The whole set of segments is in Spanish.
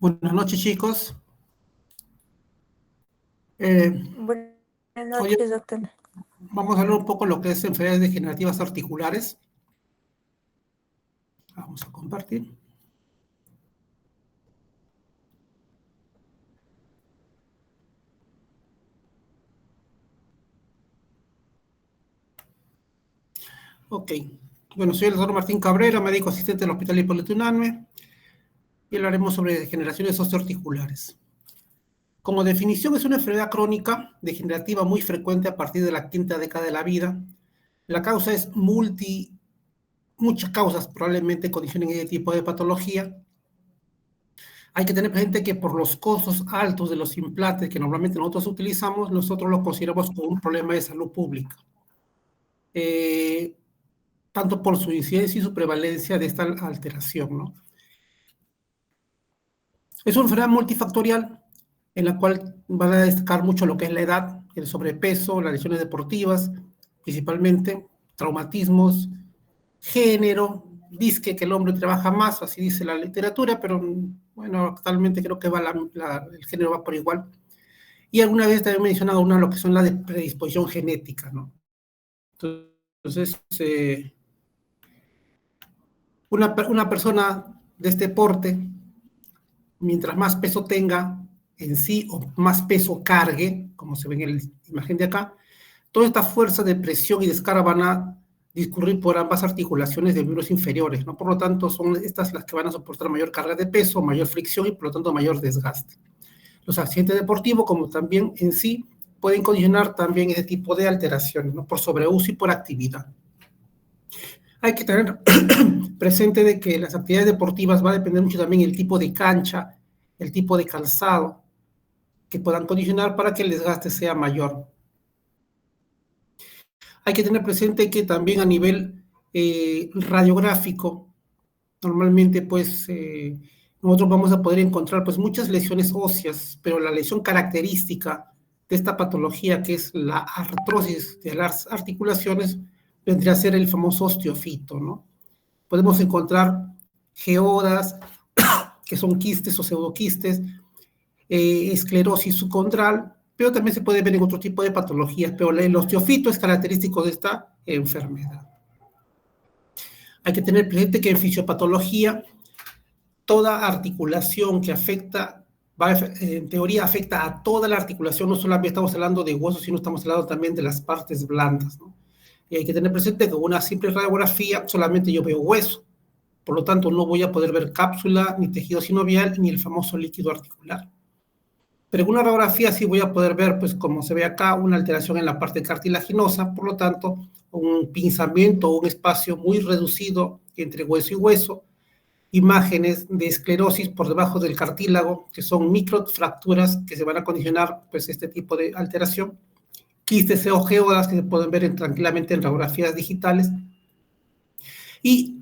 Buenas noches, chicos. Buenas Hoy noches, doctor. vamos a hablar un poco de lo que es enfermedades degenerativas articulares. Vamos a compartir. Ok. Bueno, soy el doctor Martín Cabrera, médico asistente del Hospital Hipólito Unanue, y hablaremos sobre degeneraciones osteoarticulares. Como definición, es una enfermedad crónica degenerativa muy frecuente a partir de la quinta década de la vida. La causa es muchas causas probablemente condicionen este tipo de patología. Hay que tener presente que por los costos altos de los implantes que normalmente nosotros utilizamos, nosotros los consideramos como un problema de salud pública. Tanto por su incidencia y su prevalencia de esta alteración, ¿no? Es una enfermedad multifactorial en la cual van a destacar mucho lo que es la edad, el sobrepeso, las lesiones deportivas, principalmente, traumatismos, género, dice que el hombre trabaja más, así dice la literatura, pero bueno, actualmente creo que el género va por igual. Y alguna vez también he mencionado una, lo que son la de predisposición genética, ¿no? Entonces, una persona de este porte, mientras más peso tenga en sí o más peso cargue, como se ve en la imagen de acá, toda esta fuerza de presión y descarga van a discurrir por ambas articulaciones de miembros inferiores, ¿no? Por lo tanto, son estas las que van a soportar mayor carga de peso, mayor fricción y por lo tanto mayor desgaste. Los accidentes deportivos, como también en sí, pueden condicionar también ese tipo de alteraciones, ¿no? Por sobreuso y por actividad. Hay que tener presente de que las actividades deportivas va a depender mucho también el tipo de cancha, el tipo de calzado, que puedan condicionar para que el desgaste sea mayor. Hay que tener presente que también a nivel radiográfico, normalmente pues nosotros vamos a poder encontrar pues muchas lesiones óseas, pero la lesión característica de esta patología, que es la artrosis de las articulaciones, vendría a ser el famoso osteofito, ¿no? Podemos encontrar geodas, que son quistes o pseudoquistes, esclerosis subcondral, pero también se puede ver en otro tipo de patologías, pero el osteofito es característico de esta enfermedad. Hay que tener presente que en fisiopatología, toda articulación que afecta, en teoría afecta a toda la articulación, no solamente estamos hablando de huesos, sino estamos hablando también de las partes blandas, ¿no? Y hay que tener presente que con una simple radiografía solamente yo veo hueso, por lo tanto no voy a poder ver cápsula, ni tejido sinovial, ni el famoso líquido articular. Pero en una radiografía sí voy a poder ver, pues como se ve acá, una alteración en la parte cartilaginosa, por lo tanto, un pinzamiento o un espacio muy reducido entre hueso y hueso, imágenes de esclerosis por debajo del cartílago, que son microfracturas que se van a condicionar pues este tipo de alteración, quistes o geodas que se pueden ver tranquilamente en radiografías digitales, y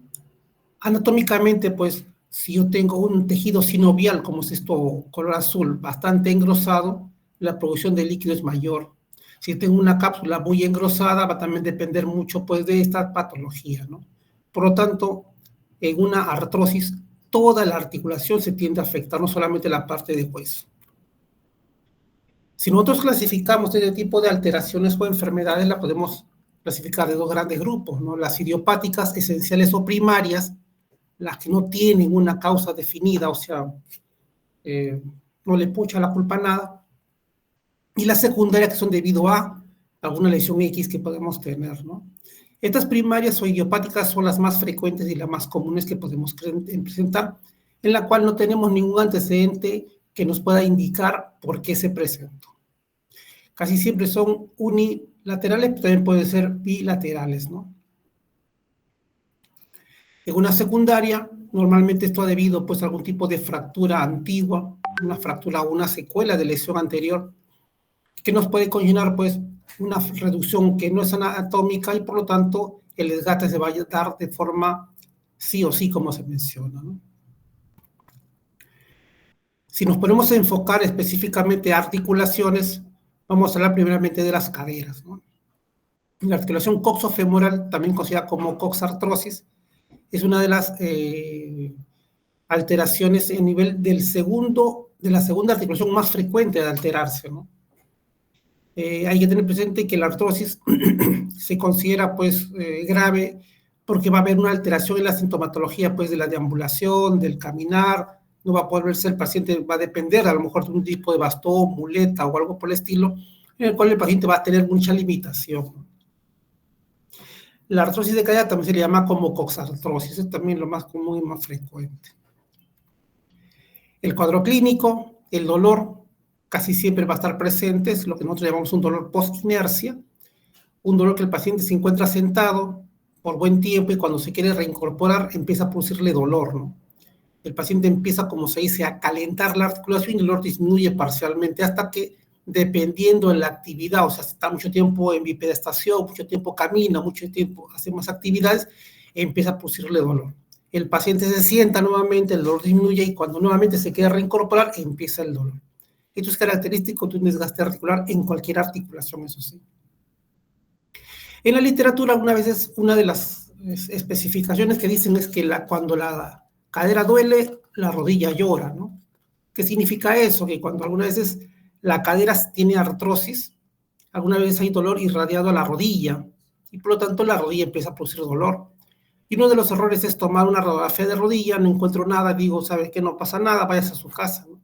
anatómicamente pues si yo tengo un tejido sinovial, como es esto color azul, bastante engrosado, la producción de líquido es mayor. Si tengo una cápsula muy engrosada, va a también depender mucho pues de esta patología, ¿no? Por lo tanto, en una artrosis, toda la articulación se tiende a afectar, no solamente la parte de hueso. Si nosotros clasificamos este tipo de alteraciones o enfermedades, la podemos clasificar de dos grandes grupos, ¿no? Las idiopáticas, esenciales o primarias, las que no tienen una causa definida, o sea, no le pucha la culpa a nada, y las secundarias que son debido a alguna lesión X que podemos tener, ¿no? Estas primarias o idiopáticas son las más frecuentes y las más comunes que podemos presentar, en la cual no tenemos ningún antecedente que nos pueda indicar por qué se presentó. Casi siempre son unilaterales, pero también pueden ser bilaterales, ¿no? En una secundaria, normalmente esto ha debido pues a algún tipo de fractura antigua, una fractura o una secuela de lesión anterior, que nos puede conllevar pues una reducción que no es anatómica y por lo tanto el desgaste se va a dar de forma sí o sí como se menciona, ¿no? Si nos ponemos a enfocar específicamente a articulaciones, vamos a hablar primeramente de las caderas, ¿no? La articulación coxofemoral, también conocida como coxartrosis, es una de las alteraciones en nivel de la segunda articulación más frecuente de alterarse, ¿no? Hay que tener presente que la artrosis se considera pues grave porque va a haber una alteración en la sintomatología pues de la deambulación, del caminar, no va a poder verse el paciente, va a depender a lo mejor de un tipo de bastón, muleta o algo por el estilo, en el cual el paciente va a tener mucha limitación. La artrosis de cadera también se le llama como coxartrosis, es también lo más común y más frecuente. El cuadro clínico, el dolor, casi siempre va a estar presente, es lo que nosotros llamamos un dolor post-inercia, un dolor que el paciente se encuentra sentado por buen tiempo y cuando se quiere reincorporar empieza a producirle dolor, ¿no? El paciente empieza, como se dice, a calentar la articulación y el dolor disminuye parcialmente hasta que, dependiendo de la actividad, o sea, si está mucho tiempo en bipedestación, mucho tiempo camina, mucho tiempo hace más actividades, empieza a producirle dolor. El paciente se sienta nuevamente, el dolor disminuye y cuando nuevamente se quiere reincorporar, empieza el dolor. Esto es característico de un desgaste articular en cualquier articulación, eso sí. En la literatura, una de las especificaciones que dicen es que cuando la cadera duele, la rodilla llora, ¿no? ¿Qué significa eso? Que cuando algunas veces la cadera tiene artrosis, alguna vez hay dolor irradiado a la rodilla y por lo tanto la rodilla empieza a producir dolor. Y uno de los errores es tomar una radiografía de rodilla, no encuentro nada, digo, ¿sabes qué? No pasa nada, vayas a su casa, ¿no?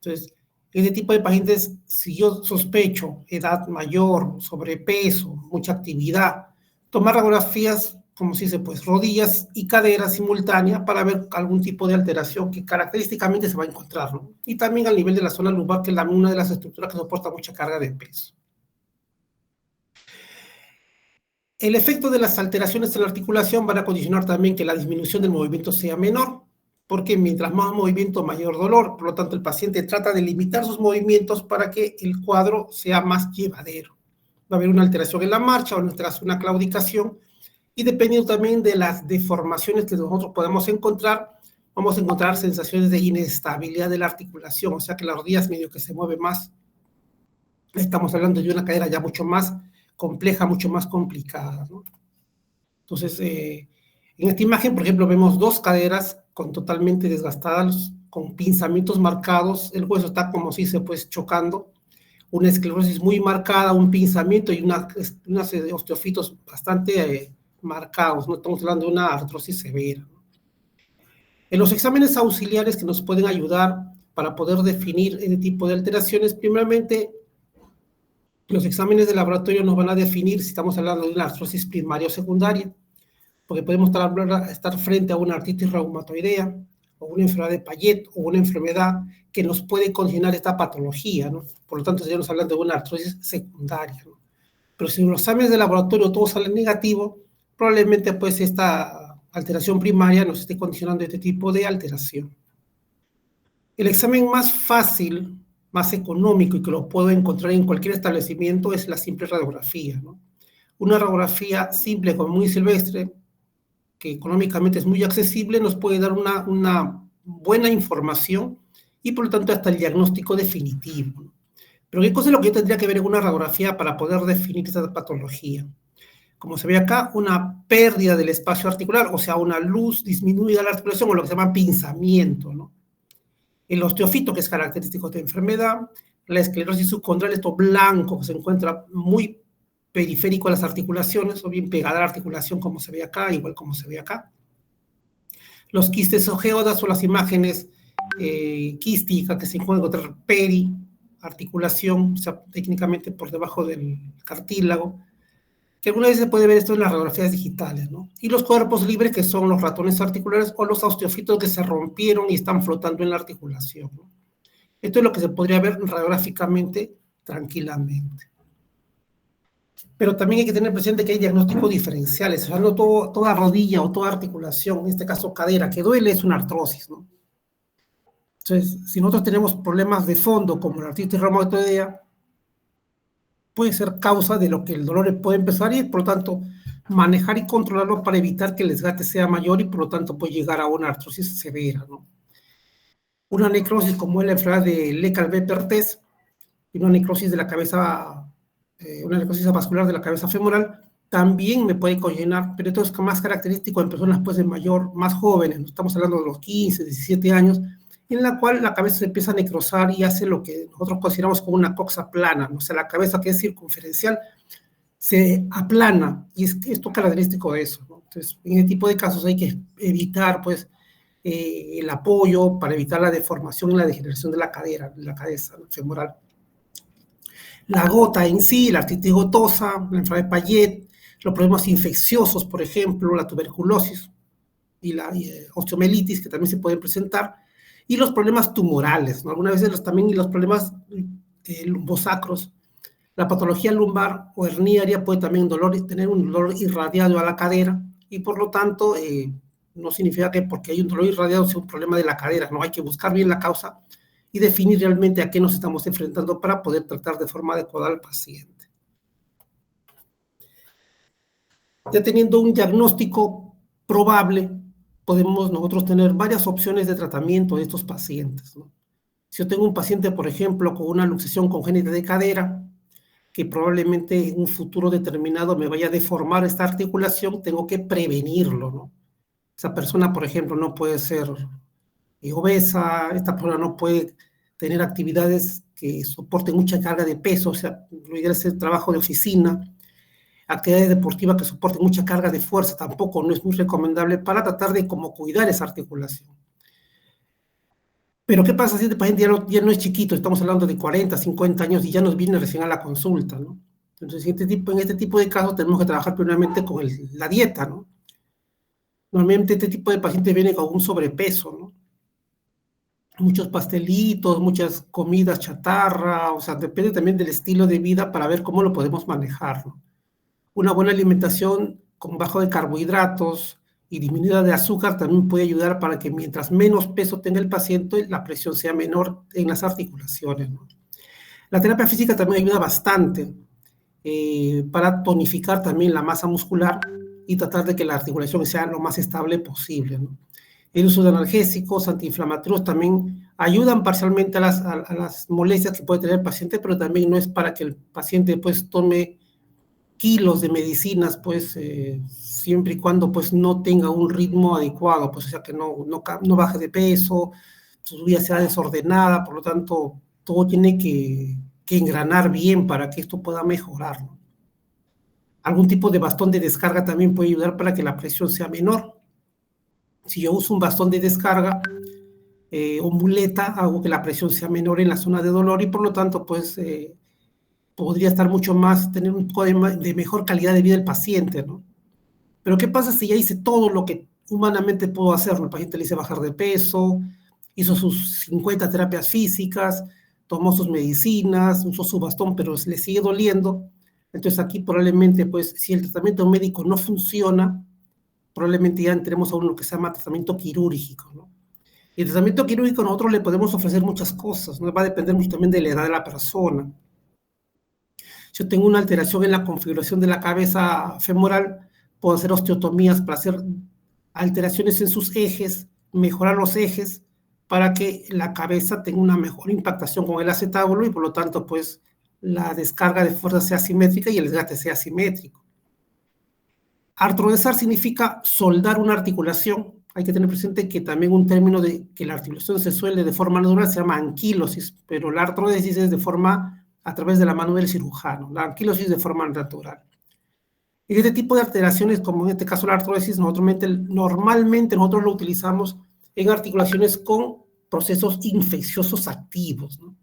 Entonces, este tipo de pacientes, si yo sospecho edad mayor, sobrepeso, mucha actividad, tomar radiografías, como se dice, pues rodillas y caderas simultáneas para ver algún tipo de alteración que característicamente se va a encontrar, ¿no? Y también al nivel de la zona lumbar, que es una de las estructuras que soporta mucha carga de peso. El efecto de las alteraciones en la articulación van a condicionar también que la disminución del movimiento sea menor, porque mientras más movimiento, mayor dolor. Por lo tanto, el paciente trata de limitar sus movimientos para que el cuadro sea más llevadero. Va a haber una alteración en la marcha o una claudicación, y dependiendo también de las deformaciones que nosotros podemos encontrar, vamos a encontrar sensaciones de inestabilidad de la articulación, o sea que las rodillas medio que se mueven más. Estamos hablando de una cadera ya mucho más compleja, mucho más complicada, ¿no? Entonces, en esta imagen, por ejemplo, vemos dos caderas totalmente desgastadas, con pinzamientos marcados, el hueso está como si se pues chocando, una esclerosis muy marcada, un pinzamiento y unas osteofitos bastante marcados, no estamos hablando de una artrosis severa. En los exámenes auxiliares que nos pueden ayudar para poder definir este tipo de alteraciones, primeramente, los exámenes de laboratorio nos van a definir si estamos hablando de una artrosis primaria o secundaria, porque podemos estar frente a una artritis reumatoidea, o una enfermedad de Payet, o una enfermedad que nos puede condicionar esta patología, ¿no? Por lo tanto, estaríamos hablando de una artrosis secundaria, ¿no? Pero si en los exámenes de laboratorio todo sale negativo, probablemente pues esta alteración primaria nos esté condicionando este tipo de alteración. El examen más fácil, más económico y que lo puedo encontrar en cualquier establecimiento es la simple radiografía, ¿no? Una radiografía simple, como muy silvestre, que económicamente es muy accesible, nos puede dar una buena información y por lo tanto hasta el diagnóstico definitivo, ¿no? Pero ¿qué cosa es lo que yo tendría que ver en una radiografía para poder definir esta patología? Como se ve acá, una pérdida del espacio articular, o sea, una luz disminuida de la articulación, o lo que se llama pinzamiento, ¿no? El osteofito, que es característico de enfermedad, la esclerosis subcondral, esto blanco, que se encuentra muy periférico a las articulaciones, o bien pegada a la articulación, como se ve acá, igual como se ve acá. Los quistes o geodas, o las imágenes quísticas que se encuentran periarticulación, o sea, técnicamente por debajo del cartílago, que alguna vez se puede ver esto en las radiografías digitales, ¿no? Y los cuerpos libres, que son los ratones articulares o los osteofitos que se rompieron y están flotando en la articulación, ¿no? Esto es lo que se podría ver radiográficamente tranquilamente. Pero también hay que tener presente que hay diagnósticos diferenciales. O sea, no toda rodilla o toda articulación, en este caso cadera, que duele es una artrosis, ¿no? Entonces, si nosotros tenemos problemas de fondo, como la artritis reumatoidea, puede ser causa de lo que el dolor puede empezar y, por lo tanto, manejar y controlarlo para evitar que el desgaste sea mayor y, por lo tanto, puede llegar a una artrosis severa, ¿no? Una necrosis como es la enfermedad de Leclerc-Perthes y una necrosis de la cabeza, una necrosis vascular de la cabeza femoral, también me puede conllevar, pero esto es más característico en personas pues de mayor, más jóvenes, ¿no? Estamos hablando de los 15, 17 años, en la cual la cabeza se empieza a necrosar y hace lo que nosotros consideramos como una coxa plana, ¿no? O sea, la cabeza que es circunferencial se aplana, y esto es característico de eso, ¿no? Entonces, en este tipo de casos hay que evitar, pues, el apoyo para evitar la deformación y la degeneración de la cadera, de la cabeza, ¿no?, femoral. La gota en sí, la artritis gotosa, la enfermedad de Payet, los problemas infecciosos, por ejemplo, la tuberculosis y la osteomelitis, que también se pueden presentar, y los problemas tumorales, ¿no? Algunas veces también y los problemas lumbosacros. La patología lumbar o herniaria puede también tener un dolor irradiado a la cadera y por lo tanto no significa que porque hay un dolor irradiado sea un problema de la cadera, no, hay que buscar bien la causa y definir realmente a qué nos estamos enfrentando para poder tratar de forma adecuada al paciente. Ya teniendo un diagnóstico probable, podemos nosotros tener varias opciones de tratamiento de estos pacientes, ¿no? Si yo tengo un paciente, por ejemplo, con una luxación congénita de cadera, que probablemente en un futuro determinado me vaya a deformar esta articulación, tengo que prevenirlo, ¿no? Esa persona, por ejemplo, no puede ser obesa, esta persona no puede tener actividades que soporten mucha carga de peso, o sea, lo ideal es el trabajo de oficina, actividades deportivas que soporten mucha carga de fuerza, tampoco no es muy recomendable para tratar de como cuidar esa articulación. Pero ¿qué pasa si este paciente ya no es chiquito? Estamos hablando de 40, 50 años y ya nos viene recién a la consulta, ¿no? Entonces, en este tipo de casos tenemos que trabajar primeramente con la dieta, ¿no? Normalmente este tipo de pacientes viene con un sobrepeso, ¿no? Muchos pastelitos, muchas comidas chatarra, o sea, depende también del estilo de vida para ver cómo lo podemos manejar, ¿no? Una buena alimentación con bajo de carbohidratos y disminuida de azúcar también puede ayudar para que mientras menos peso tenga el paciente, la presión sea menor en las articulaciones, ¿no? La terapia física también ayuda bastante para tonificar también la masa muscular y tratar de que la articulación sea lo más estable posible, ¿no? El uso de analgésicos, antiinflamatorios también ayudan parcialmente a las molestias que puede tener el paciente, pero también no es para que el paciente pues tome kilos de medicinas, pues siempre y cuando pues no tenga un ritmo adecuado, pues o sea que no baje de peso, su vida sea desordenada, por lo tanto todo tiene que engranar bien para que esto pueda mejorar, ¿no? Algún tipo de bastón de descarga también puede ayudar para que la presión sea menor. Si yo uso un bastón de descarga o muleta, hago que la presión sea menor en la zona de dolor y por lo tanto pues podría estar mucho más, tener un poco de mejor calidad de vida del paciente, ¿no? Pero ¿qué pasa si ya hice todo lo que humanamente puedo hacer, ¿no? El paciente le hice bajar de peso, hizo sus 50 terapias físicas, tomó sus medicinas, usó su bastón, pero le sigue doliendo. Entonces aquí probablemente, pues, si el tratamiento médico no funciona, probablemente ya entremos a uno que se llama tratamiento quirúrgico, ¿no? Y el tratamiento quirúrgico nosotros le podemos ofrecer muchas cosas, ¿no? Va a depender mucho también de la edad de la persona. Si yo tengo una alteración en la configuración de la cabeza femoral, puedo hacer osteotomías para hacer alteraciones en sus ejes, mejorar los ejes para que la cabeza tenga una mejor impactación con el acetábulo y por lo tanto pues la descarga de fuerza sea simétrica y el desgaste sea simétrico. Artrodesar significa soldar una articulación. Hay que tener presente que también un término de que la articulación se suele de forma natural se llama anquilosis, pero la artrodesis es de forma a través de la mano del cirujano, la anquilosis de forma natural. Y este tipo de alteraciones, como en este caso la artrodesis, normalmente nosotros lo utilizamos en articulaciones con procesos infecciosos activos, ¿no?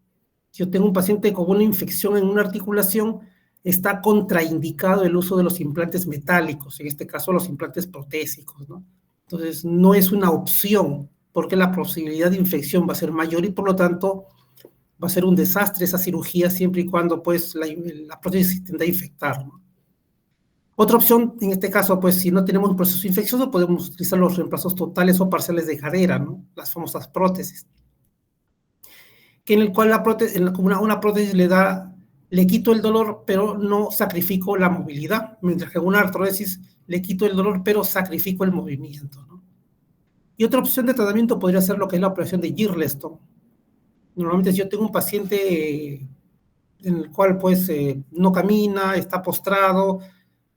Si yo tengo un paciente con una infección en una articulación, está contraindicado el uso de los implantes metálicos, en este caso los implantes protésicos, ¿no? Entonces, no es una opción, porque la posibilidad de infección va a ser mayor y por lo tanto va a ser un desastre esa cirugía siempre y cuando pues la prótesis tienda a infectar, ¿no? Otra opción, en este caso, pues si no tenemos un proceso infeccioso, podemos utilizar los reemplazos totales o parciales de cadera, ¿no? Las famosas prótesis, que en el cual una prótesis le quito el dolor, pero no sacrifico la movilidad, mientras que una artrodesis le quito el dolor, pero sacrifico el movimiento, ¿no? Y otra opción de tratamiento podría ser lo que es la operación de Girleston. Normalmente si yo tengo un paciente en el cual pues no camina, está postrado,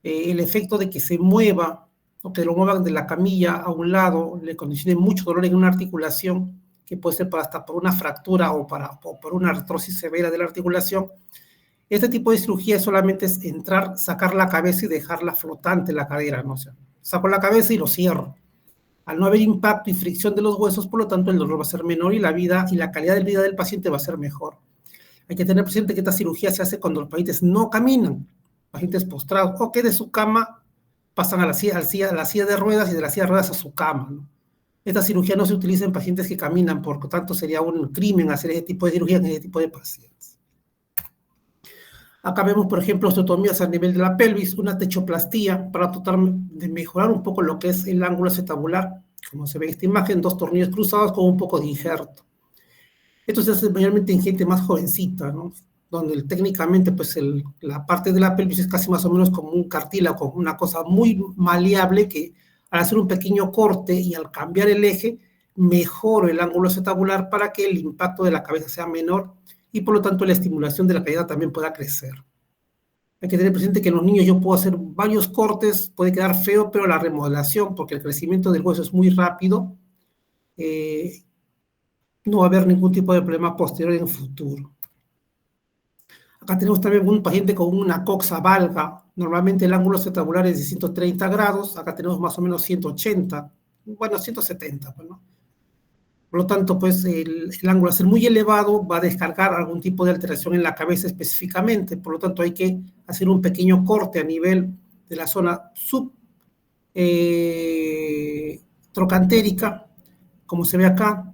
el efecto de que se mueva o que lo muevan de la camilla a un lado le condicione mucho dolor en una articulación, que puede ser hasta por una fractura o por una artrosis severa de la articulación. Este tipo de cirugía solamente es entrar, sacar la cabeza y dejarla flotante la cadera, ¿no? O sea, saco la cabeza y lo cierro. Al no haber impacto y fricción de los huesos, por lo tanto, el dolor va a ser menor y la vida y la calidad de vida del paciente va a ser mejor. Hay que tener presente que esta cirugía se hace cuando los pacientes no caminan, pacientes postrados, o que de su cama pasan a la silla de ruedas y de la silla de ruedas a su cama, ¿no? Esta cirugía no se utiliza en pacientes que caminan, por lo tanto sería un crimen hacer ese tipo de cirugía en ese tipo de pacientes. Acá vemos, por ejemplo, osteotomías a nivel de la pelvis, una techoplastía para tratar de mejorar un poco lo que es el ángulo acetabular, como se ve en esta imagen, 2 tornillos cruzados con un poco de injerto. Esto se hace mayormente en gente más jovencita, ¿no? Donde técnicamente pues la parte de la pelvis es casi más o menos como un cartílago, una cosa muy maleable que al hacer un pequeño corte y al cambiar el eje, mejoro el ángulo acetabular para que el impacto de la cabeza sea menor y por lo tanto la estimulación de la caída también pueda crecer. Hay que tener presente que en los niños yo puedo hacer varios cortes, puede quedar feo, pero la remodelación, porque el crecimiento del hueso es muy rápido, no va a haber ningún tipo de problema posterior en el futuro. Acá tenemos también un paciente con una coxa valga. Normalmente el ángulo acetabular es de 130 grados, acá tenemos más o menos 180, bueno, 170, pues, ¿no? Por lo tanto, pues el ángulo al ser muy elevado va a descargar algún tipo de alteración en la cabeza específicamente, por lo tanto hay que hacer un pequeño corte a nivel de la zona trocantérica, como se ve acá,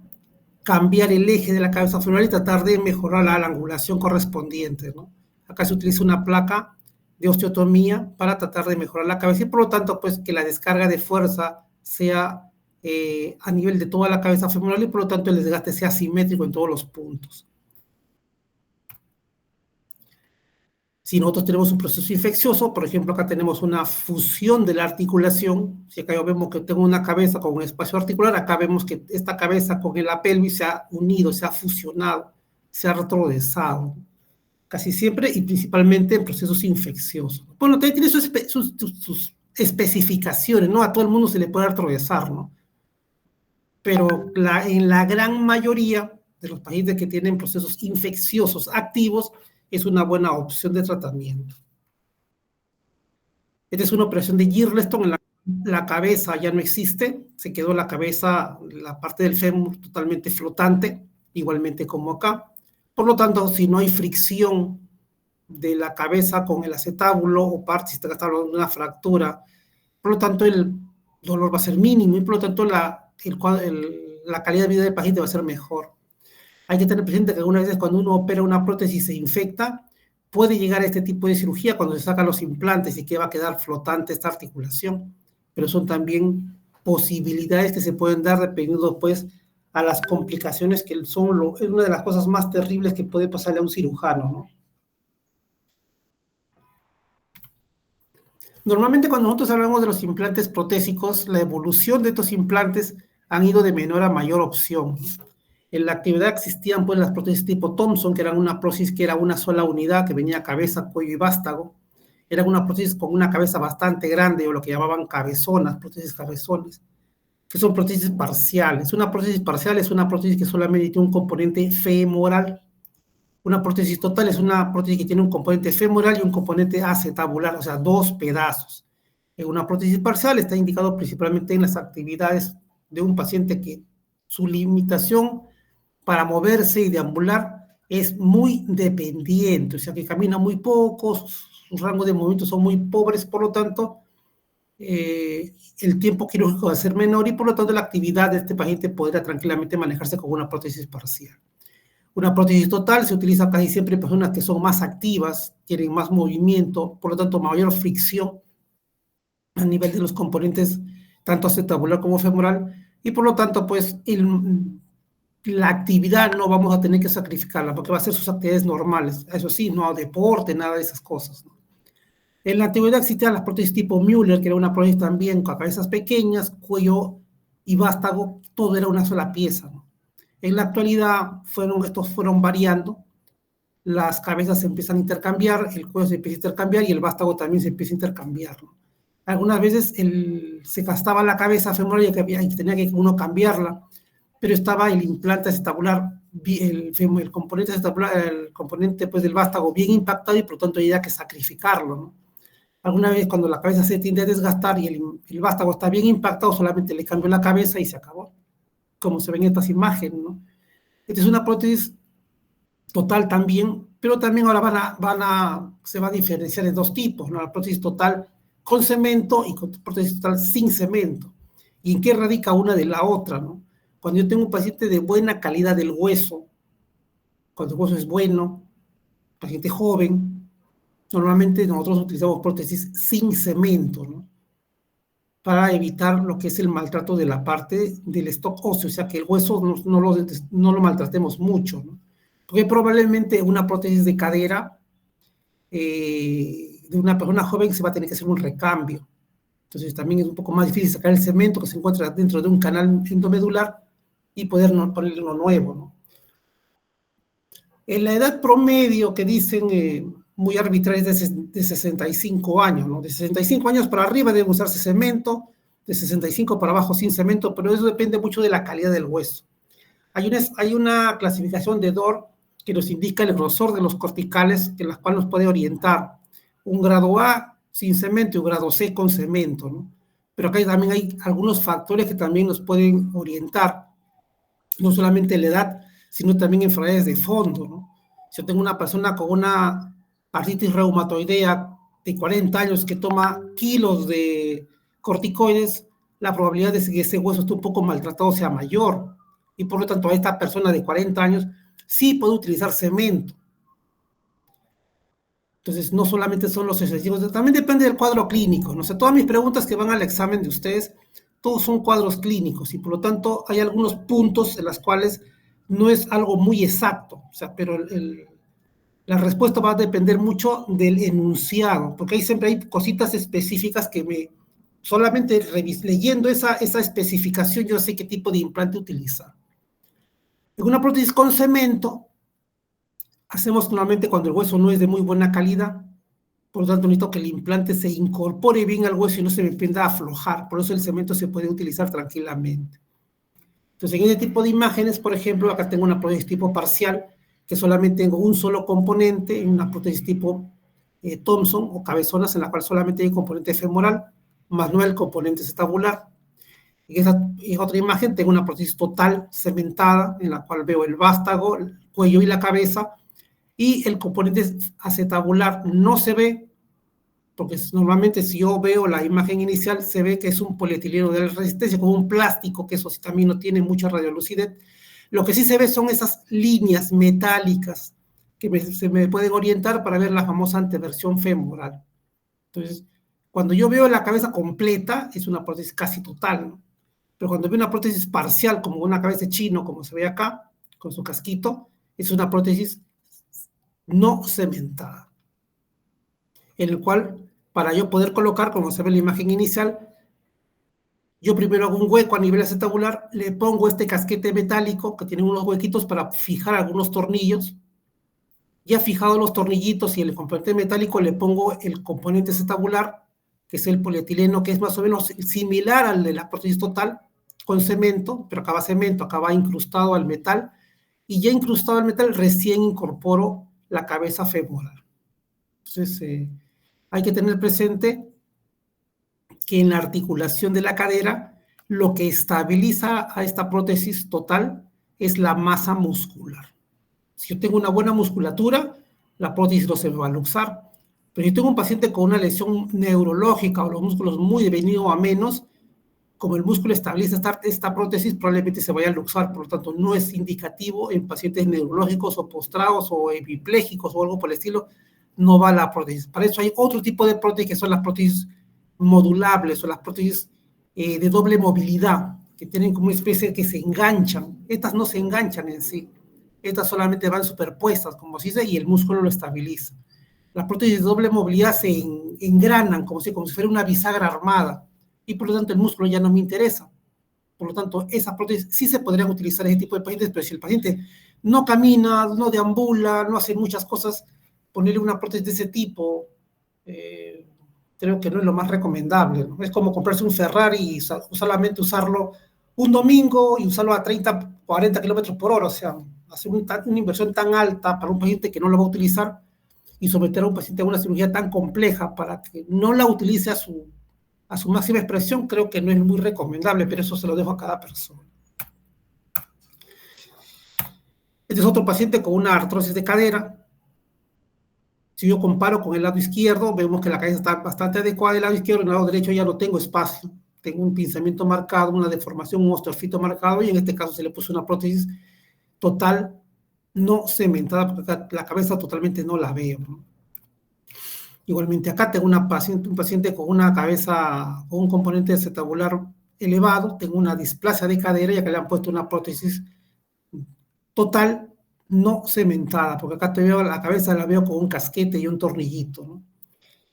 cambiar el eje de la cabeza femoral y tratar de mejorar la angulación correspondiente, ¿no? Acá se utiliza una placa de osteotomía para tratar de mejorar la cabeza y por lo tanto, pues que la descarga de fuerza sea a nivel de toda la cabeza femoral y por lo tanto el desgaste sea simétrico en todos los puntos. Si nosotros tenemos un proceso infeccioso, por ejemplo, acá tenemos una fusión de la articulación, si acá vemos que tengo una cabeza con un espacio articular, acá vemos que esta cabeza con la pelvis se ha unido, se ha fusionado, se ha retrodesado, casi siempre y principalmente en procesos infecciosos. Bueno, también tiene sus especificaciones, ¿no? A todo el mundo se le puede retrodesar, ¿no? Pero en la gran mayoría de los pacientes que tienen procesos infecciosos activos, es una buena opción de tratamiento. Esta es una operación de Girleston, la cabeza ya no existe, se quedó la cabeza, la parte del fémur totalmente flotante, igualmente como acá. Por lo tanto, si no hay fricción de la cabeza con el acetábulo o parte, si está hablando de una fractura, por lo tanto el dolor va a ser mínimo y por lo tanto la calidad de vida del paciente va a ser mejor. Hay que tener presente que algunas veces cuando uno opera una prótesis y se infecta, puede llegar a este tipo de cirugía cuando se sacan los implantes y que va a quedar flotante esta articulación, pero son también posibilidades que se pueden dar dependiendo pues a las complicaciones que es una de las cosas más terribles que puede pasarle a un cirujano, ¿no? Normalmente cuando nosotros hablamos de los implantes protésicos, la evolución de estos implantes han ido de menor a mayor opción. En la actividad existían pues las prótesis tipo Thompson, que eran una prótesis que era una sola unidad, que venía cabeza, cuello y vástago. Era una prótesis con una cabeza bastante grande, o lo que llamaban cabezonas, prótesis cabezones, que son prótesis parciales. Una prótesis parcial es una prótesis que solamente tiene un componente femoral. Una prótesis total es una prótesis que tiene un componente femoral y un componente acetabular, o sea, 2 pedazos. En una prótesis parcial está indicado principalmente en las actividades de un paciente que su limitación para moverse y deambular es muy dependiente, o sea que camina muy poco, sus rangos de movimiento son muy pobres, por lo tanto, el tiempo quirúrgico va a ser menor y por lo tanto la actividad de este paciente podrá tranquilamente manejarse con una prótesis parcial. Una prótesis total se utiliza casi siempre en personas que son más activas, tienen más movimiento, por lo tanto mayor fricción a nivel de los componentes, tanto acetabular como femoral, y por lo tanto, pues, la actividad no vamos a tener que sacrificarla, porque va a ser sus actividades normales, eso sí, no deporte, nada de esas cosas, ¿no? En la antigüedad existían las prótesis tipo Müller, que era una prótesis también con cabezas pequeñas, cuello y vástago, todo era una sola pieza, ¿no? En la actualidad estos fueron variando, las cabezas se empiezan a intercambiar, el cuello se empieza a intercambiar y el vástago también se empieza a intercambiar, ¿no? Algunas veces se gastaba la cabeza femoral y tenía que uno cambiarla, pero estaba el implante acetabular, el componente acetabular, el componente pues, del vástago bien impactado y por lo tanto había que sacrificarlo, ¿no? Alguna vez cuando la cabeza se tiende a desgastar y el vástago está bien impactado, solamente le cambio la cabeza y se acabó, como se ven en estas imágenes, ¿no? Esta es una prótesis total también, pero también ahora se va a diferenciar en dos tipos, ¿no? La prótesis total con cemento y con prótesis total sin cemento. ¿Y en qué radica una de la otra, no? Cuando yo tengo un paciente de buena calidad del hueso, cuando el hueso es bueno, paciente joven, normalmente nosotros utilizamos prótesis sin cemento, ¿no? Para evitar lo que es el maltrato de la parte del stock óseo, o sea, que el hueso no lo maltratemos mucho, ¿no? Porque probablemente una prótesis de cadera de una persona joven se va a tener que hacer un recambio. Entonces también es un poco más difícil sacar el cemento que se encuentra dentro de un canal endomedular y poder ponerle uno nuevo, ¿no? En la edad promedio que dicen muy arbitraria es de 65 años, ¿no? De 65 años para arriba debe usarse cemento, de 65 para abajo sin cemento, pero eso depende mucho de la calidad del hueso. Hay una clasificación de DOR que nos indica el grosor de los corticales, en la cual nos puede orientar un grado A sin cemento y un grado C con cemento, ¿no? Pero acá también hay algunos factores que también nos pueden orientar, no solamente la edad, sino también enfermedades de fondo, ¿no? Si yo tengo una persona con una artritis reumatoidea de 40 años que toma kilos de corticoides, la probabilidad de que ese hueso esté un poco maltratado sea mayor. Y por lo tanto, a esta persona de 40 años sí puede utilizar cemento. Entonces, no solamente son los excesivos, también depende del cuadro clínico, ¿no? O sea, todas mis preguntas que van al examen de ustedes, todos son cuadros clínicos y por lo tanto hay algunos puntos en los cuales no es algo muy exacto, o sea, pero la respuesta va a depender mucho del enunciado, porque ahí siempre hay cositas específicas que solamente leyendo esa especificación yo sé qué tipo de implante utilizar. En una prótesis con cemento, hacemos normalmente cuando el hueso no es de muy buena calidad, por lo tanto necesito que el implante se incorpore bien al hueso y no se me empiece a aflojar, por eso el cemento se puede utilizar tranquilamente. Entonces, en este tipo de imágenes, por ejemplo, acá tengo una prótesis tipo parcial, que solamente tengo un solo componente, en una prótesis tipo Thompson o cabezonas, en la cual solamente hay componente femoral, más no el componente acetabular. En otra imagen tengo una prótesis total cementada, en la cual veo el vástago, el cuello y la cabeza, y el componente acetabular no se ve, porque normalmente si yo veo la imagen inicial, se ve que es un polietileno de resistencia, como un plástico, que eso sí también no tiene mucha radiolucidez. Lo que sí se ve son esas líneas metálicas que se me pueden orientar para ver la famosa anteversión femoral. Entonces, cuando yo veo la cabeza completa, es una prótesis casi total, ¿no? Pero cuando veo una prótesis parcial, como una cabeza de chino, como se ve acá, con su casquito, es una prótesis no cementada, en el cual, para yo poder colocar, como se ve en la imagen inicial, yo primero hago un hueco a nivel acetabular, le pongo este casquete metálico que tiene unos huequitos para fijar algunos tornillos. Ya fijado los tornillitos y el componente metálico, le pongo el componente acetabular, que es el polietileno, que es más o menos similar al de la prótesis total, con cemento, pero acá va cemento, acá va incrustado al metal, y ya incrustado al metal recién incorporo la cabeza femoral. Entonces, hay que tener presente que en la articulación de la cadera, lo que estabiliza a esta prótesis total es la masa muscular. Si yo tengo una buena musculatura, la prótesis no se me va a luxar. Pero si tengo un paciente con una lesión neurológica o los músculos muy de venido a menos, como el músculo estabiliza esta prótesis, probablemente se vaya a luxar. Por lo tanto, no es indicativo en pacientes neurológicos o postrados o hemipléjicos o algo por el estilo, no va la prótesis. Para eso hay otro tipo de prótesis que son las prótesis modulables o las prótesis de doble movilidad, que tienen como una especie que se enganchan. Estas no se enganchan en sí, estas solamente van superpuestas, como se dice, y el músculo lo estabiliza. Las prótesis de doble movilidad se engranan como si fuera una bisagra armada, y por lo tanto el músculo ya no me interesa. Por lo tanto, esas prótesis sí se podrían utilizar en ese tipo de pacientes, pero si el paciente no camina, no deambula, no hace muchas cosas, ponerle una prótesis de ese tipo, creo que no es lo más recomendable, ¿no? Es como comprarse un Ferrari y solamente usarlo un domingo y usarlo a 30, 40 kilómetros por hora, o sea, hacer una inversión tan alta para un paciente que no lo va a utilizar y someter a un paciente a una cirugía tan compleja para que no la utilice a su máxima expresión, creo que no es muy recomendable, pero eso se lo dejo a cada persona. Este es otro paciente con una artrosis de cadera. Si yo comparo con el lado izquierdo, vemos que la cabeza está bastante adecuada del lado izquierdo, en el lado derecho ya no tengo espacio. Tengo un pinzamiento marcado, una deformación, un osteofito marcado, y en este caso se le puso una prótesis total, no cementada, porque la cabeza totalmente no la veo, ¿no? Igualmente acá tengo un paciente con una cabeza, con un componente acetabular elevado, tengo una displasia de cadera, ya que le han puesto una prótesis total, no cementada, porque acá te veo la cabeza, la veo con un casquete y un tornillito, ¿no?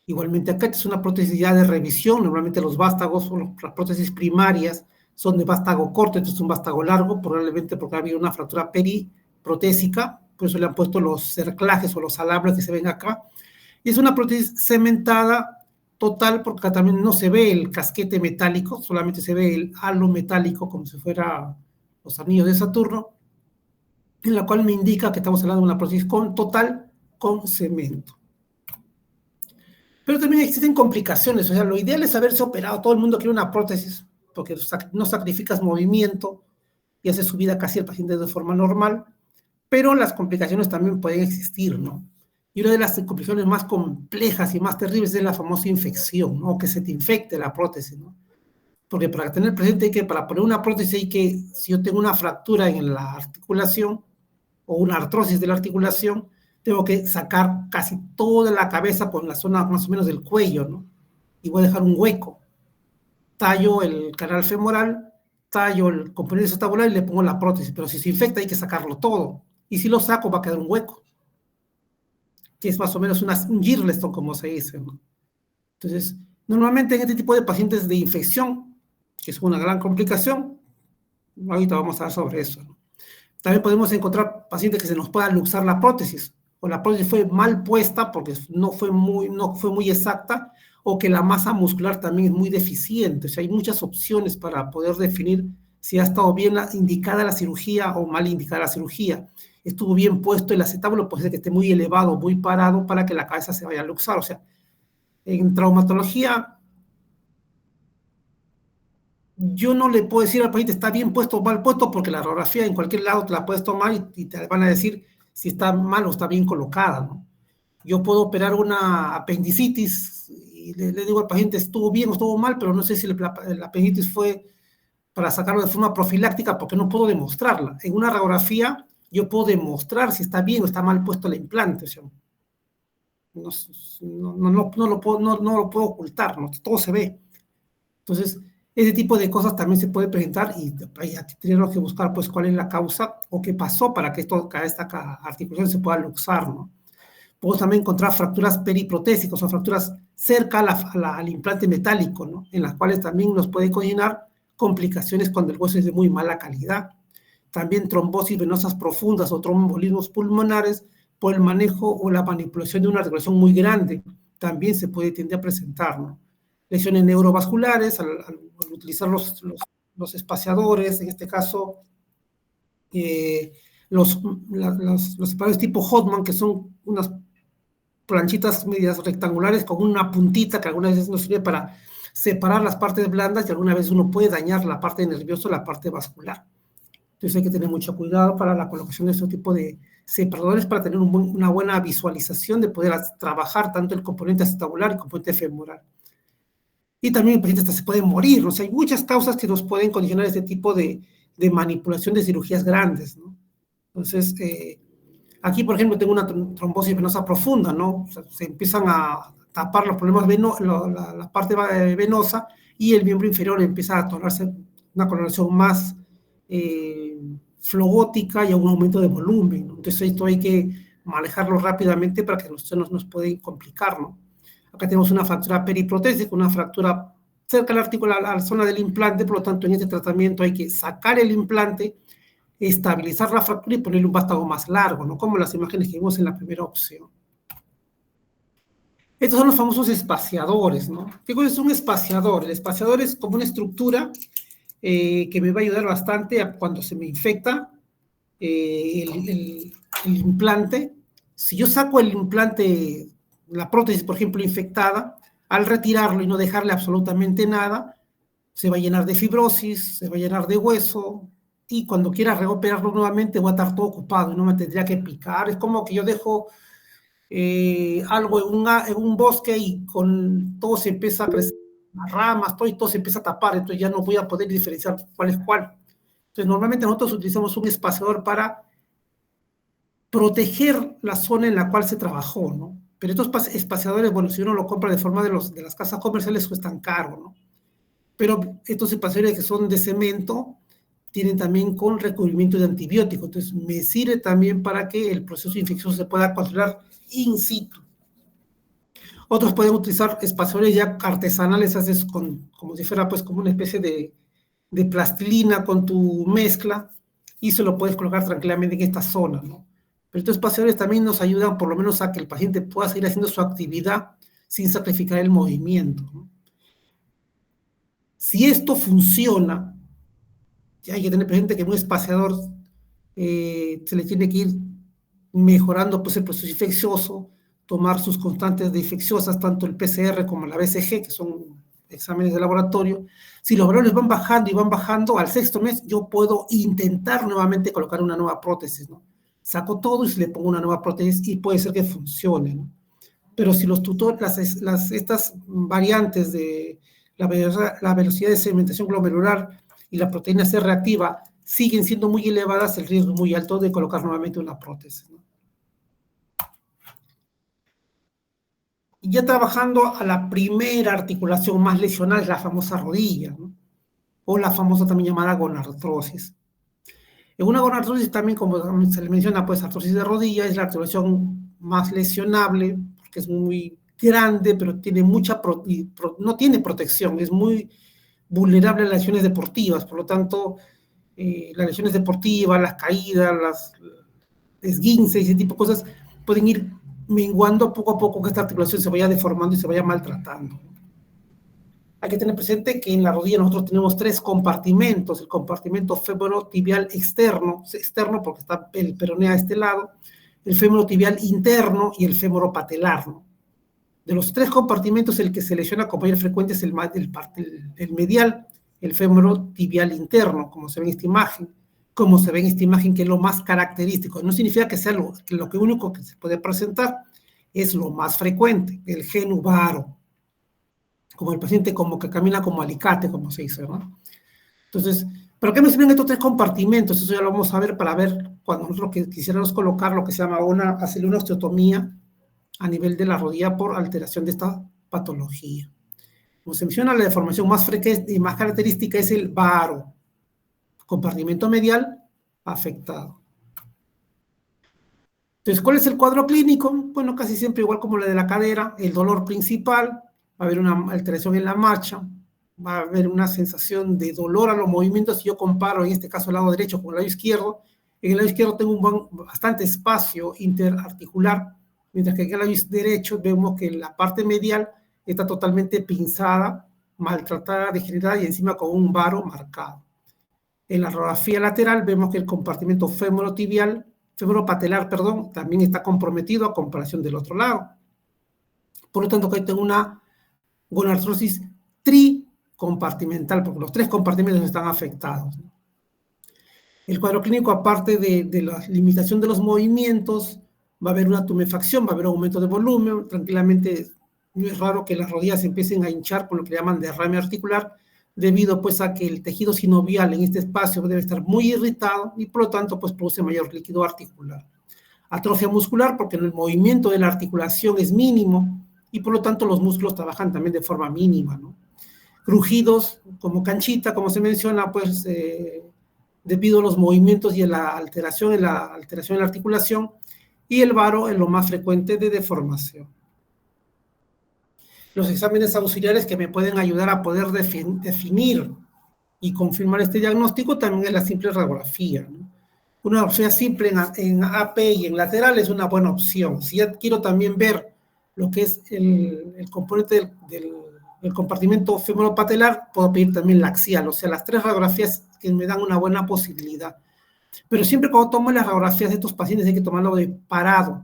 Igualmente acá es una prótesis ya de revisión, normalmente los vástagos o las prótesis primarias son de vástago corto, esto es un vástago largo, probablemente porque ha habido una fractura periprotésica, por eso le han puesto los cerclajes o los alambres que se ven acá, y es una prótesis cementada total, porque acá también no se ve el casquete metálico, solamente se ve el halo metálico, como si fuera los anillos de Saturno, en la cual me indica que estamos hablando de una prótesis total con cemento. Pero también existen complicaciones, o sea, lo ideal es haberse operado, todo el mundo quiere una prótesis, porque no sacrificas movimiento y haces su vida casi el paciente de forma normal, pero las complicaciones también pueden existir, ¿no? Y una de las complicaciones más complejas y más terribles es la famosa infección, ¿no? O que se te infecte la prótesis, ¿no? Porque para tener presente que para poner una prótesis hay que, si yo tengo una fractura en la articulación o una artrosis de la articulación, tengo que sacar casi toda la cabeza por la zona más o menos del cuello, ¿no? Y voy a dejar un hueco. Tallo el canal femoral, tallo el componente acetabular y le pongo la prótesis, pero si se infecta hay que sacarlo todo. Y si lo saco va a quedar un hueco, que es más o menos un Girleston, como se dice, ¿no? Entonces, normalmente en este tipo de pacientes de infección, que es una gran complicación, ahorita vamos a hablar sobre eso, ¿no? También podemos encontrar pacientes que se nos pueda luxar la prótesis, o la prótesis fue mal puesta porque no fue muy exacta, o que la masa muscular también es muy deficiente. O sea, hay muchas opciones para poder definir si ha estado bien indicada la cirugía o mal indicada la cirugía. Estuvo bien puesto el acetábulo, puede ser que esté muy elevado, muy parado para que la cabeza se vaya a luxar. O sea, en traumatología, yo no le puedo decir al paciente está bien puesto o mal puesto, porque la radiografía en cualquier lado te la puedes tomar y te van a decir si está mal o está bien colocada, ¿no? Yo puedo operar una apendicitis y le digo al paciente estuvo bien o estuvo mal, pero no sé si el apendicitis fue para sacarlo de forma profiláctica porque no puedo demostrarla. En una radiografía yo puedo demostrar si está bien o está mal puesto el implante, o sea, no lo puedo ocultar, ¿no? Todo se ve. Entonces, ese tipo de cosas también se puede presentar y tenemos que buscar pues cuál es la causa o qué pasó para que esta articulación se pueda luxar, ¿no? Podemos también encontrar fracturas periprotésicas o fracturas cerca al implante metálico, ¿no? En las cuales también nos puede conllevar complicaciones cuando el hueso es de muy mala calidad. También trombosis venosas profundas o trombolismos pulmonares por el manejo o la manipulación de una articulación muy grande también se puede tender a presentar, ¿no? Lesiones neurovasculares al utilizar los espaciadores, en este caso los espaciadores tipo Hotman, que son unas planchitas medias rectangulares con una puntita que algunas veces nos sirve para separar las partes blandas y alguna vez uno puede dañar la parte nerviosa o la parte vascular. Entonces hay que tener mucho cuidado para la colocación de este tipo de separadores para tener una buena visualización de poder trabajar tanto el componente acetabular y el componente femoral. Y también el paciente hasta se puede morir, o sea, hay muchas causas que nos pueden condicionar este tipo de manipulación de cirugías grandes, ¿no? Entonces, aquí, por ejemplo, tengo una trombosis venosa profunda, ¿no? O sea, se empiezan a tapar los problemas la parte venosa, y el miembro inferior empieza a tornarse una coloración más flogótica y a un aumento de volumen, ¿no? Entonces esto hay que manejarlo rápidamente para que no nos puede complicar, ¿no? Acá tenemos una fractura periprotésica, una fractura cerca del artículo, a la zona del implante, por lo tanto en este tratamiento hay que sacar el implante, estabilizar la fractura y ponerle un vástago más largo, ¿no? Como las imágenes que vimos en la primera opción. Estos son los famosos espaciadores, ¿no? ¿Qué cosa es un espaciador? El espaciador es como una estructura que me va a ayudar bastante cuando se me infecta el implante. Si yo saco el implante, la prótesis, por ejemplo, infectada, al retirarlo y no dejarle absolutamente nada, se va a llenar de fibrosis, se va a llenar de hueso, y cuando quiera reoperarlo nuevamente voy a estar todo ocupado y no me tendría que picar. Es como que yo dejo algo en un bosque y con todo se empieza a crecer, las ramas, todo se empieza a tapar, entonces ya no voy a poder diferenciar cuál es cuál. Entonces normalmente nosotros utilizamos un espaciador para proteger la zona en la cual se trabajó, ¿no? Pero estos espaciadores, bueno, si uno lo compra de forma de las casas comerciales, cuestan caro, ¿no? Pero estos espaciadores que son de cemento tienen también con recubrimiento de antibiótico, entonces me sirve también para que el proceso infeccioso se pueda controlar in situ. Otros pueden utilizar espaciadores ya artesanales, haces como si fuera pues como una especie de plastilina con tu mezcla, y se lo puedes colocar tranquilamente en esta zona, ¿no? Pero estos espaciadores también nos ayudan por lo menos a que el paciente pueda seguir haciendo su actividad sin sacrificar el movimiento, ¿no? Si esto funciona, hay que tener presente que un espaciador se le tiene que ir mejorando pues, el proceso infeccioso, tomar sus constantes de infecciosas, tanto el PCR como la BCG, que son exámenes de laboratorio. Si los valores van bajando y van bajando, al sexto mes yo puedo intentar nuevamente colocar una nueva prótesis, ¿no? Saco todo y le pongo una nueva prótesis y puede ser que funcione, ¿no? Pero si los estas variantes de la velocidad de segmentación glomerular y la proteína C reactiva siguen siendo muy elevadas, el riesgo es muy alto de colocar nuevamente una prótesis, ¿no? Y ya trabajando a la primera articulación más lesional, es la famosa rodilla, ¿no? O la famosa también llamada gonartrosis. En una gonartrosis también, como se le menciona, pues artrosis de rodilla es la articulación más lesionable, porque es muy grande, pero tiene no tiene protección, es muy vulnerable a las lesiones deportivas. Por lo tanto, las lesiones deportivas, las caídas, las esguinces, ese tipo de cosas pueden ir menguando poco a poco, que esta articulación se vaya deformando y se vaya maltratando. Hay que tener presente que en la rodilla nosotros tenemos 3 compartimentos: el compartimento femorotibial externo porque está el peroné a este lado, el femorotibial interno y el femoropatelar, ¿no? De los 3 compartimentos, el que se lesiona con mayor frecuencia es el medial, el femorotibial interno, como se ve en esta imagen, que es lo más característico. No significa que sea lo único que se puede presentar, es lo más frecuente, el genu varo, como el paciente como que camina como alicate, como se dice, ¿no? Entonces, ¿pero qué me sirven estos 3 compartimentos? Eso ya lo vamos a ver para ver cuando nosotros quisiéramos colocar lo que se llama hacerle una osteotomía a nivel de la rodilla por alteración de esta patología. Como se menciona, la deformación más frecuente y más característica es el varo, compartimento medial afectado. Entonces, ¿cuál es el cuadro clínico? Bueno, casi siempre igual como la de la cadera, el dolor principal, va a haber una alteración en la marcha, va a haber una sensación de dolor a los movimientos. Si yo comparo en este caso el lado derecho con el lado izquierdo, en el lado izquierdo tengo bastante espacio interarticular, mientras que en el lado derecho vemos que la parte medial está totalmente pinzada, maltratada, degenerada y encima con un varo marcado. En la radiografía lateral vemos que el compartimento femoropatelar, también está comprometido a comparación del otro lado. Por lo tanto, aquí tengo una gonartrosis tricompartimental, porque los 3 compartimentos están afectados. El cuadro clínico, aparte de la limitación de los movimientos, va a haber una tumefacción, va a haber aumento de volumen. Tranquilamente, no es raro que las rodillas empiecen a hinchar por lo que llaman derrame articular, debido pues a que el tejido sinovial en este espacio debe estar muy irritado y por lo tanto pues produce mayor líquido articular. Atrofia muscular porque el movimiento de la articulación es mínimo y por lo tanto los músculos trabajan también de forma mínima, ¿no? Crujidos como canchita, como se menciona, pues debido a los movimientos y a la alteración en la articulación, y el varo es lo más frecuente de deformación. Los exámenes auxiliares que me pueden ayudar a poder definir y confirmar este diagnóstico también es la simple radiografía, ¿no? Una radiografía simple en AP y en lateral es una buena opción. Si ya quiero también ver lo que es el componente del compartimento femoropatelar, puedo pedir también la axial, o sea, las 3 radiografías que me dan una buena posibilidad. Pero siempre cuando tomo las radiografías de estos pacientes hay que tomarlo de parado.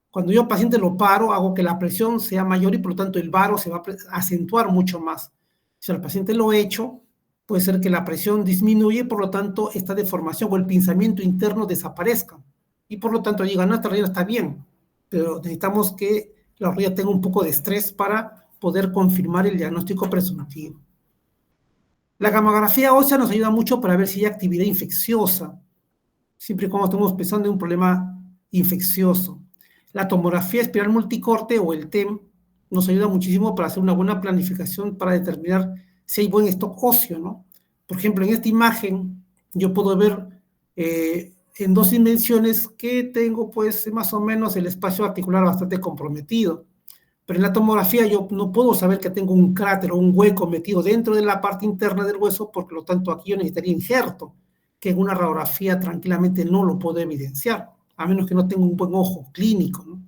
Cuando yo al paciente lo paro, hago que la presión sea mayor y por lo tanto el varo se va a acentuar mucho más. Si al paciente lo echo, puede ser que la presión disminuye y por lo tanto esta deformación o el pinzamiento interno desaparezca. Y por lo tanto diga, no, esta rodilla está bien, pero necesitamos que la rodilla tenga un poco de estrés para poder confirmar el diagnóstico presuntivo. La gamografía ósea nos ayuda mucho para ver si hay actividad infecciosa, siempre y cuando estemos pensando en un problema infeccioso. La tomografía espiral multicorte o el TEM nos ayuda muchísimo para hacer una buena planificación para determinar si hay buen stock óseo, ¿no? Por ejemplo, en esta imagen yo puedo ver en 2 dimensiones que tengo pues más o menos el espacio articular bastante comprometido. Pero en la tomografía yo no puedo saber que tengo un cráter o un hueco metido dentro de la parte interna del hueso, porque lo tanto aquí yo necesitaría injerto, que en una radiografía tranquilamente no lo puedo evidenciar, a menos que no tenga un buen ojo clínico, ¿no?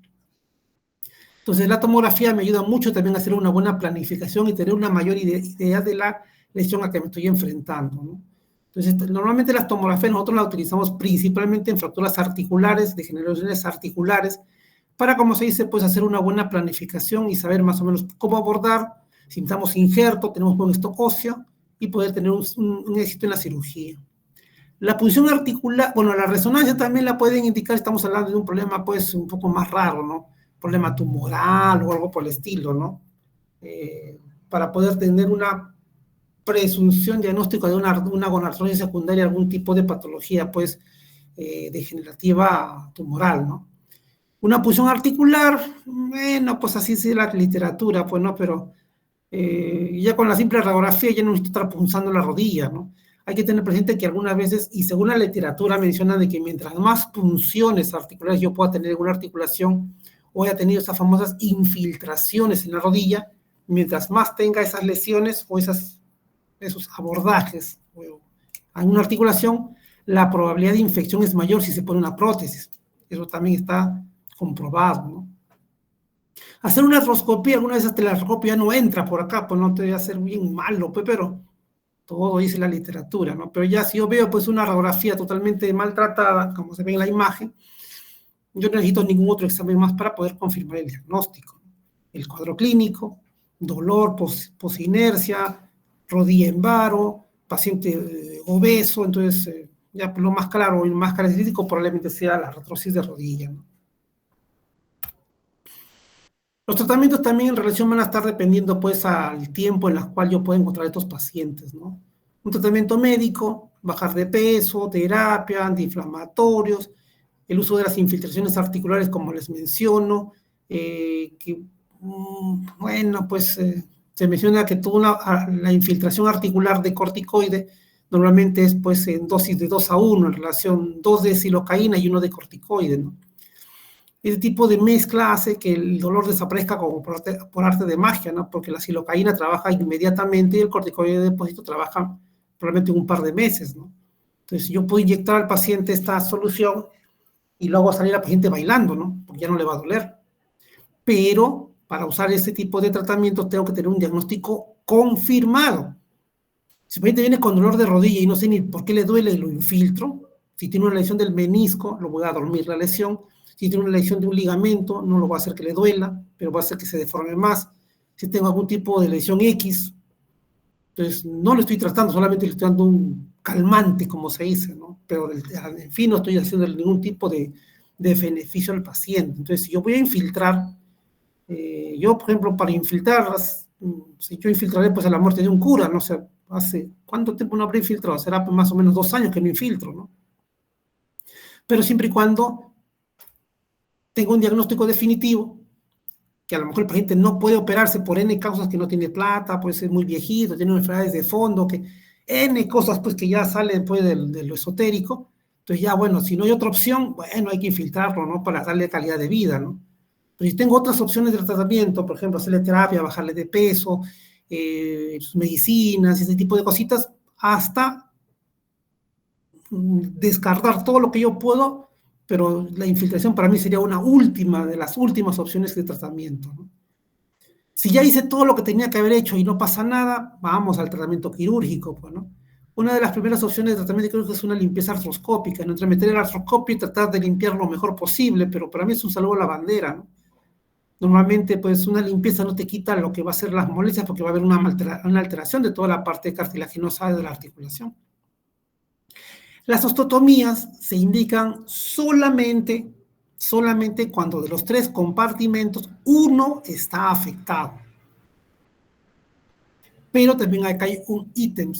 Entonces la tomografía me ayuda mucho también a hacer una buena planificación y tener una mayor idea de la lesión a que me estoy enfrentando, ¿no? Entonces normalmente las tomografías nosotros las utilizamos principalmente en fracturas articulares, degeneraciones articulares, para, como se dice, pues hacer una buena planificación y saber más o menos cómo abordar, si necesitamos injerto, tenemos buen stock óseo y poder tener un éxito en la cirugía. La punción articular, bueno, la resonancia también la pueden indicar, estamos hablando de un problema pues un poco más raro, ¿no? Problema tumoral o algo por el estilo, ¿no? Para poder tener una presunción diagnóstica de una gonartrosis secundaria, algún tipo de patología pues degenerativa tumoral, ¿no? Una punción articular, bueno, pues así es la literatura, pues no, pero ya con la simple radiografía ya no necesito estar punzando la rodilla, ¿no? Hay que tener presente que algunas veces, y según la literatura menciona de que mientras más punciones articulares yo pueda tener en una articulación, o haya tenido esas famosas infiltraciones en la rodilla, mientras más tenga esas lesiones o esos abordajes en una articulación, la probabilidad de infección es mayor si se pone una prótesis. Eso también está comprobado, ¿no? Hacer una artroscopía, alguna vez hasta la artroscopía no entra por acá, pues no te voy a hacer bien malo, pues, pero todo dice la literatura, ¿no? Pero ya si yo veo pues una radiografía totalmente maltratada, como se ve en la imagen, yo no necesito ningún otro examen más para poder confirmar el diagnóstico. El cuadro clínico, dolor, posinercia, rodilla en varo, paciente obeso, entonces ya lo más claro y más característico probablemente sea la artrosis de rodilla, ¿no? Los tratamientos también en relación van a estar dependiendo pues al tiempo en el cual yo pueda encontrar a estos pacientes, ¿no? Un tratamiento médico, bajar de peso, terapia, antiinflamatorios, el uso de las infiltraciones articulares como les menciono, bueno, pues se menciona que toda la infiltración articular de corticoide normalmente es pues en dosis de 2:1, en relación 2 de xilocaína y 1 de corticoide, ¿no? Este tipo de mezcla hace que el dolor desaparezca como por arte de magia, ¿no? Porque la xilocaína trabaja inmediatamente y el corticoide de depósito trabaja probablemente un par de meses, ¿no? Entonces yo puedo inyectar al paciente esta solución y luego salir al paciente bailando, ¿no? Porque ya no le va a doler. Pero para usar este tipo de tratamiento tengo que tener un diagnóstico confirmado. Si el paciente viene con dolor de rodilla y no sé ni por qué le duele, lo infiltro. Si tiene una lesión del menisco, lo voy a dormir la lesión. Si tiene una lesión de un ligamento, no lo va a hacer que le duela, pero va a hacer que se deforme más. Si tengo algún tipo de lesión X, entonces no le estoy tratando, solamente le estoy dando un calmante, como se dice, ¿no? Pero en fin, no estoy haciendo ningún tipo de beneficio al paciente. Entonces, si yo voy a infiltrar, yo, por ejemplo, para infiltrar, si yo infiltraré pues a la muerte de un cura, no sé, hace cuánto tiempo no habré infiltrado, será pues más o menos 2 años que no infiltro, ¿no? Pero siempre y cuando tengo un diagnóstico definitivo que a lo mejor el paciente no puede operarse por N causas, que no tiene plata, puede ser muy viejito, tiene enfermedades de fondo, que N cosas pues que ya salen pues de lo esotérico. Entonces ya, bueno, si no hay otra opción, bueno, hay que infiltrarlo, ¿no? Para darle calidad de vida, ¿no? Pero si tengo otras opciones de tratamiento, por ejemplo, hacerle terapia, bajarle de peso, medicinas, ese tipo de cositas, hasta descartar todo lo que yo puedo, pero la infiltración para mí sería una última, de las últimas opciones de tratamiento, ¿no? Si ya hice todo lo que tenía que haber hecho y no pasa nada, vamos al tratamiento quirúrgico, pues, ¿no? Una de las primeras opciones de tratamiento quirúrgico es una limpieza artroscópica, ¿no? Entre meter el artroscopio y tratar de limpiar lo mejor posible, pero para mí es un saludo a la bandera, ¿no? Normalmente, pues, una limpieza no te quita lo que va a ser las molestias porque va a haber una alteración de toda la parte cartilaginosa de la articulación. Las osteotomías se indican solamente cuando de los 3 compartimentos uno está afectado. Pero también acá hay un ítem,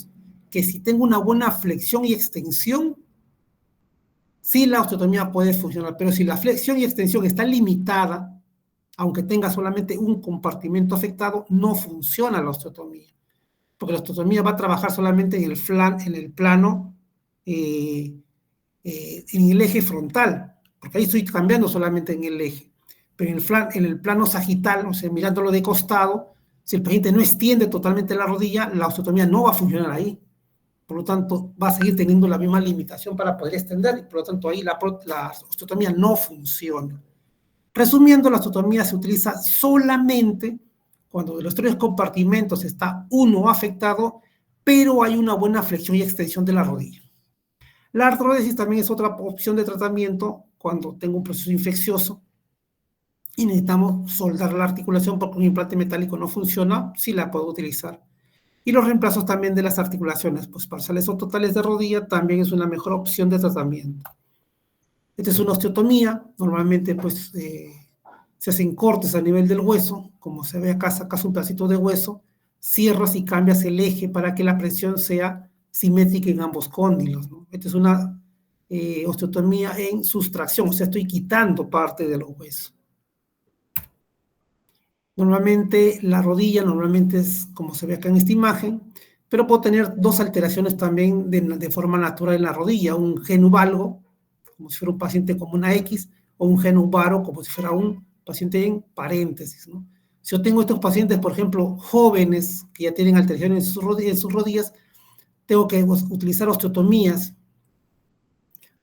que si tengo una buena flexión y extensión, sí la osteotomía puede funcionar, pero si la flexión y extensión está limitada, aunque tenga solamente un compartimento afectado, no funciona la osteotomía, porque la osteotomía va a trabajar solamente en el plano, en el eje frontal, porque ahí estoy cambiando solamente en el eje, pero en el plano sagital, o sea, mirándolo de costado, si el paciente no extiende totalmente la rodilla, la osteotomía no va a funcionar ahí. Por lo tanto, va a seguir teniendo la misma limitación para poder extender, y por lo tanto ahí la osteotomía no funciona. Resumiendo, la osteotomía se utiliza solamente cuando de los 3 compartimentos está uno afectado, pero hay una buena flexión y extensión de la rodilla. La artrodesis también es otra opción de tratamiento cuando tengo un proceso infeccioso y necesitamos soldar la articulación porque un implante metálico no funciona, sí la puedo utilizar. Y los reemplazos también de las articulaciones, pues parciales o totales de rodilla, también es una mejor opción de tratamiento. Esta es una osteotomía, normalmente pues se hacen cortes a nivel del hueso, como se ve acá, sacas un pedacito de hueso, cierras y cambias el eje para que la presión sea simétrica en ambos cóndilos, ¿no? Esta es una osteotomía en sustracción, o sea, estoy quitando parte de los huesos. Normalmente la rodilla es como se ve acá en esta imagen, pero puedo tener 2 alteraciones también de forma natural en la rodilla, un genu valgo, como si fuera un paciente como una X, o un genu varo, como si fuera un paciente en paréntesis, ¿no? Si yo tengo estos pacientes, por ejemplo, jóvenes que ya tienen alteraciones en sus rodillas, tengo que utilizar osteotomías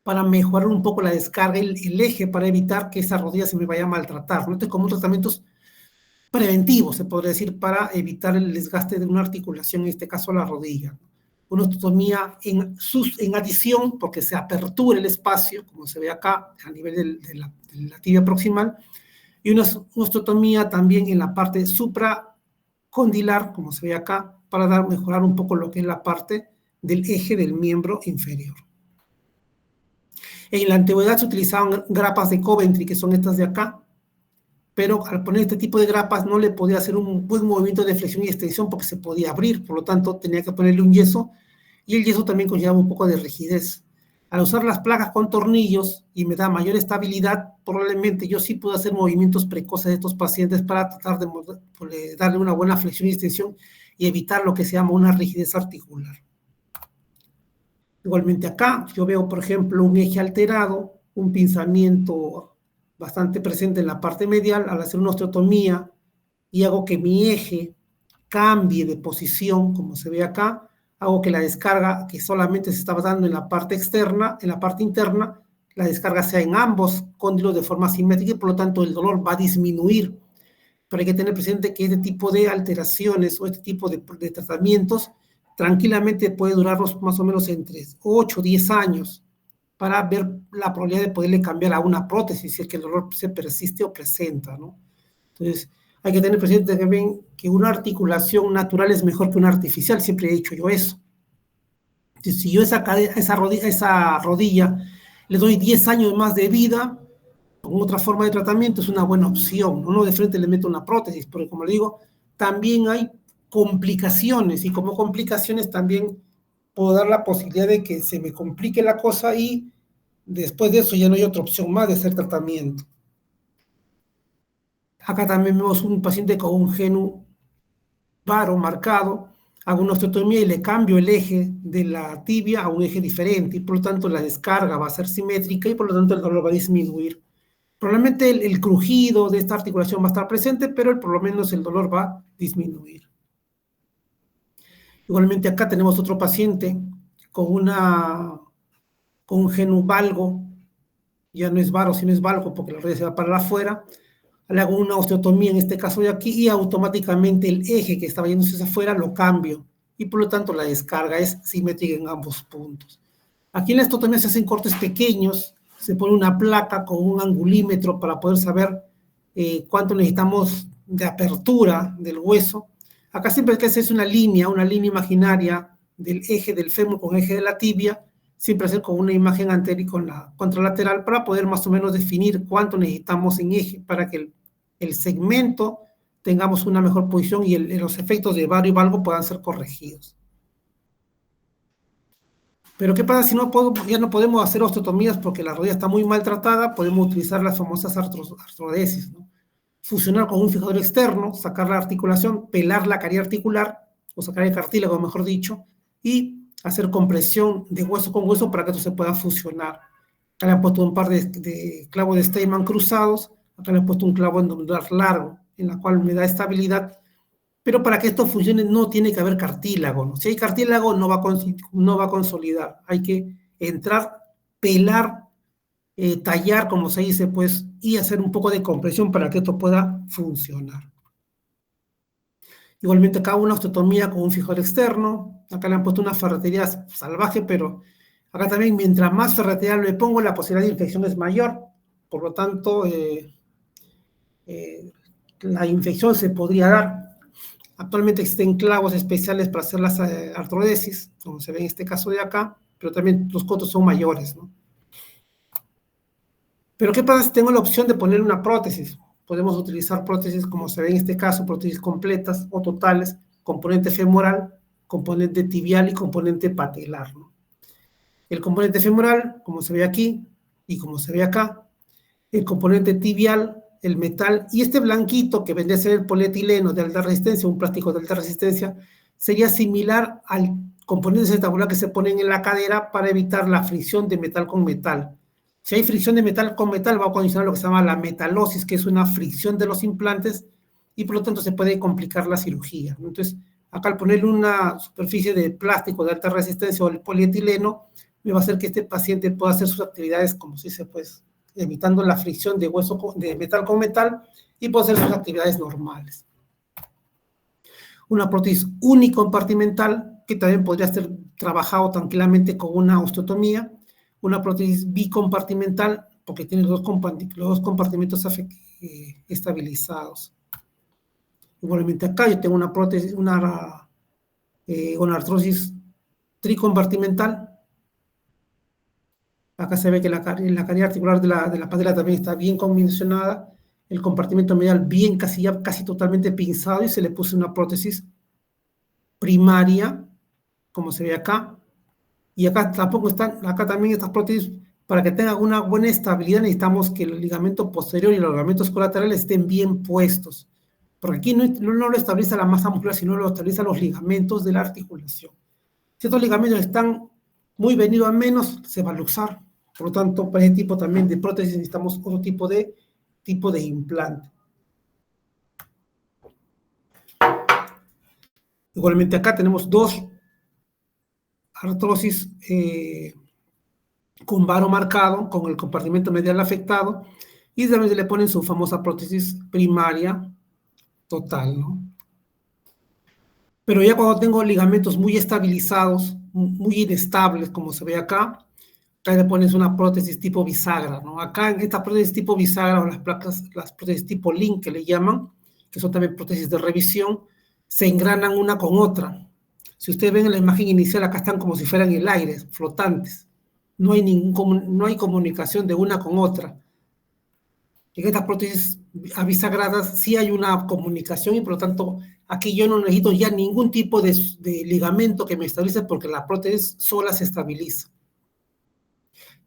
para mejorar un poco la descarga, el eje, para evitar que esa rodilla se me vaya a maltratar, ¿no? Esto es como tratamientos preventivo, se podría decir, para evitar el desgaste de una articulación, en este caso la rodilla. Una osteotomía en adición, porque se apertura el espacio, como se ve acá, a nivel de la tibia proximal, y una osteotomía también en la parte supracondilar, como se ve acá, para mejorar un poco lo que es la parte del eje del miembro inferior. En la antigüedad se utilizaban grapas de Coventry, que son estas de acá, pero al poner este tipo de grapas no le podía hacer un buen movimiento de flexión y extensión porque se podía abrir, por lo tanto tenía que ponerle un yeso, y el yeso también conlleva un poco de rigidez. Al usar las placas con tornillos y me da mayor estabilidad, probablemente yo sí puedo hacer movimientos precoces de estos pacientes para tratar de darle una buena flexión y extensión y evitar lo que se llama una rigidez articular. Igualmente acá yo veo, por ejemplo, un eje alterado, un pinzamiento bastante presente en la parte medial. Al hacer una osteotomía y hago que mi eje cambie de posición, como se ve acá, hago que la descarga que solamente se estaba dando en la parte externa, en la parte interna, la descarga sea en ambos cóndilos de forma simétrica, y por lo tanto el dolor va a disminuir. Pero hay que tener presente que este tipo de alteraciones o este tipo de tratamientos tranquilamente puede durarnos más o menos entre 8 o 10 años para ver la probabilidad de poderle cambiar a una prótesis si es que el dolor se persiste o presenta, ¿no? Entonces, hay que tener presente también que una articulación natural es mejor que una artificial, siempre he dicho yo eso. Entonces, si yo esa rodilla le doy 10 años más de vida, con otra forma de tratamiento es una buena opción. Uno de frente le mete una prótesis, porque como le digo, también hay complicaciones, y como complicaciones también puedo dar la posibilidad de que se me complique la cosa y después de eso ya no hay otra opción más de hacer tratamiento. Acá también vemos un paciente con un genu varo marcado, hago una osteotomía y le cambio el eje de la tibia a un eje diferente, y por lo tanto la descarga va a ser simétrica y por lo tanto el dolor va a disminuir. Probablemente el crujido de esta articulación va a estar presente, pero por lo menos el dolor va a disminuir. Igualmente acá tenemos otro paciente con un genu valgo, ya no es varo, sino es valgo porque la rodilla se va para afuera. Le hago una osteotomía en este caso de aquí y automáticamente el eje que estaba yéndose hacia afuera lo cambio y por lo tanto la descarga es simétrica en ambos puntos. Aquí en la osteotomía se hacen cortes pequeños, se pone una placa con un angulímetro para poder saber cuánto necesitamos de apertura del hueso. Acá siempre hay que hacer una línea imaginaria del eje del fémur con el eje de la tibia, siempre hacer con una imagen anterior y con la contralateral para poder más o menos definir cuánto necesitamos en eje para que el segmento tengamos una mejor posición y los efectos de varo y valgo puedan ser corregidos. Pero ¿qué pasa si ya no podemos hacer osteotomías porque la rodilla está muy maltratada? Podemos utilizar las famosas artrodesis, ¿no? Fusionar con un fijador externo, sacar la articulación, pelar la carie articular, o sacar el cartílago, mejor dicho, y hacer compresión de hueso con hueso para que esto se pueda fusionar. Acá le han puesto un par de clavos de Steinmann cruzados, acá le han puesto un clavo endomedular largo, en la cual me da estabilidad, pero para que esto funcione no tiene que haber cartílago, ¿no? Si hay cartílago no va a consolidar, hay que entrar, pelar, tallar, como se dice, pues, y hacer un poco de compresión para que esto pueda funcionar. Igualmente acá una osteotomía con un fijador externo, acá le han puesto una ferretería salvaje, pero acá también mientras más ferretería le pongo, la posibilidad de infección es mayor, por lo tanto, la infección se podría dar. Actualmente existen clavos especiales para hacer las artrodesis, como se ve en este caso de acá, pero también los costos son mayores, ¿no? Pero ¿qué pasa si tengo la opción de poner una prótesis? Podemos utilizar prótesis, como se ve en este caso, prótesis completas o totales, componente femoral, componente tibial y componente patelar, ¿no? El componente femoral, como se ve aquí y como se ve acá, el componente tibial, el metal, y este blanquito que vendría a ser el polietileno de alta resistencia, un plástico de alta resistencia, sería similar al componente acetabular que se ponen en la cadera para evitar la fricción de metal con metal. Si hay fricción de metal con metal, va a condicionar lo que se llama la metalosis, que es una fricción de los implantes, y por lo tanto se puede complicar la cirugía. Entonces, acá al ponerle una superficie de plástico de alta resistencia o el polietileno, me va a hacer que este paciente pueda hacer sus actividades, como se dice, pues, evitando la fricción de de metal con metal y puede hacer sus actividades normales. Una prótesis unicompartimental que también podría ser trabajado tranquilamente con una osteotomía. Una prótesis bicompartimental porque tiene los dos compartimentos estabilizados. Igualmente acá yo tengo una prótesis, una artrosis tricompartimental. Acá se ve que la carie articular de la patela también está bien condicionada, el compartimento medial bien casi totalmente pinzado y se le puso una prótesis primaria, como se ve acá. Y acá también estas prótesis, para que tengan una buena estabilidad, necesitamos que el ligamento posterior y los ligamentos colaterales estén bien puestos. Porque aquí no lo estabiliza la masa muscular, sino lo estabiliza los ligamentos de la articulación. Si estos ligamentos están muy venidos a menos, se va a luxar. Por lo tanto, para ese tipo también de prótesis necesitamos otro tipo de implante. Igualmente acá tenemos dos artrosis con varo marcado, con el compartimento medial afectado, y también se le ponen su famosa prótesis primaria total, ¿no? Pero ya cuando tengo ligamentos muy estabilizados, muy inestables, como se ve acá le pones una prótesis tipo bisagra, ¿no? Acá en esta prótesis tipo bisagra o las prótesis tipo link que le llaman, que son también prótesis de revisión, se engranan una con otra. Si ustedes ven en la imagen inicial, acá están como si fueran en el aire, flotantes. No hay comunicación de una con otra. En estas prótesis bisagradas sí hay una comunicación y por lo tanto aquí yo no necesito ya ningún tipo de ligamento que me estabilice porque la prótesis sola se estabiliza.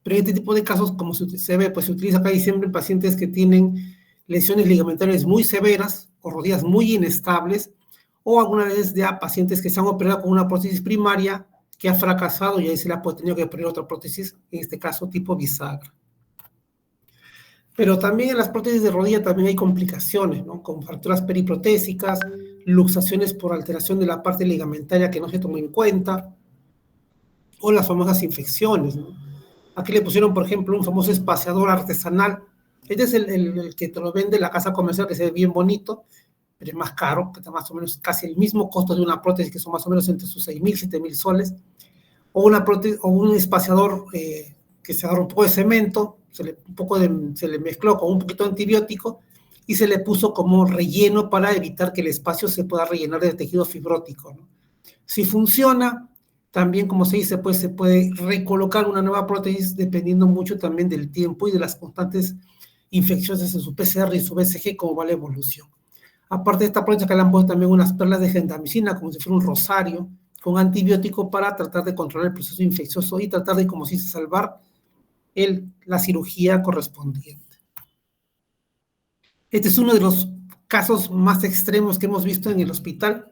Pero en este tipo de casos, como se ve, pues se utiliza casi siempre en pacientes que tienen lesiones ligamentarias muy severas o rodillas muy inestables, o alguna vez ya pacientes que se han operado con una prótesis primaria que ha fracasado y ahí se le ha tenido que poner otra prótesis, en este caso tipo bisagra. Pero también en las prótesis de rodilla también hay complicaciones, ¿no? Con fracturas periprotésicas, luxaciones por alteración de la parte ligamentaria que no se tomó en cuenta, o las famosas infecciones, ¿no? Aquí le pusieron, por ejemplo, un famoso espaciador artesanal. Este es el que te lo vende la casa comercial, que se ve bien bonito, pero es más caro, que está más o menos casi el mismo costo de una prótesis, que son más o menos entre sus 6.000, 7.000 soles, o una prótesis, o un espaciador que se agarró un poco de cemento, se le mezcló con un poquito de antibiótico y se le puso como relleno para evitar que el espacio se pueda rellenar de tejido fibrótico, ¿no? Si funciona, también, como se dice, pues se puede recolocar una nueva prótesis dependiendo mucho también del tiempo y de las constantes infecciones en su PCR y su BCG, como va la evolución. Aparte de esta prótesis, que le han puesto también unas perlas de gentamicina, como si fuera un rosario, con antibiótico para tratar de controlar el proceso infeccioso y tratar de, como se dice, salvar la cirugía correspondiente. Este es uno de los casos más extremos que hemos visto en el hospital,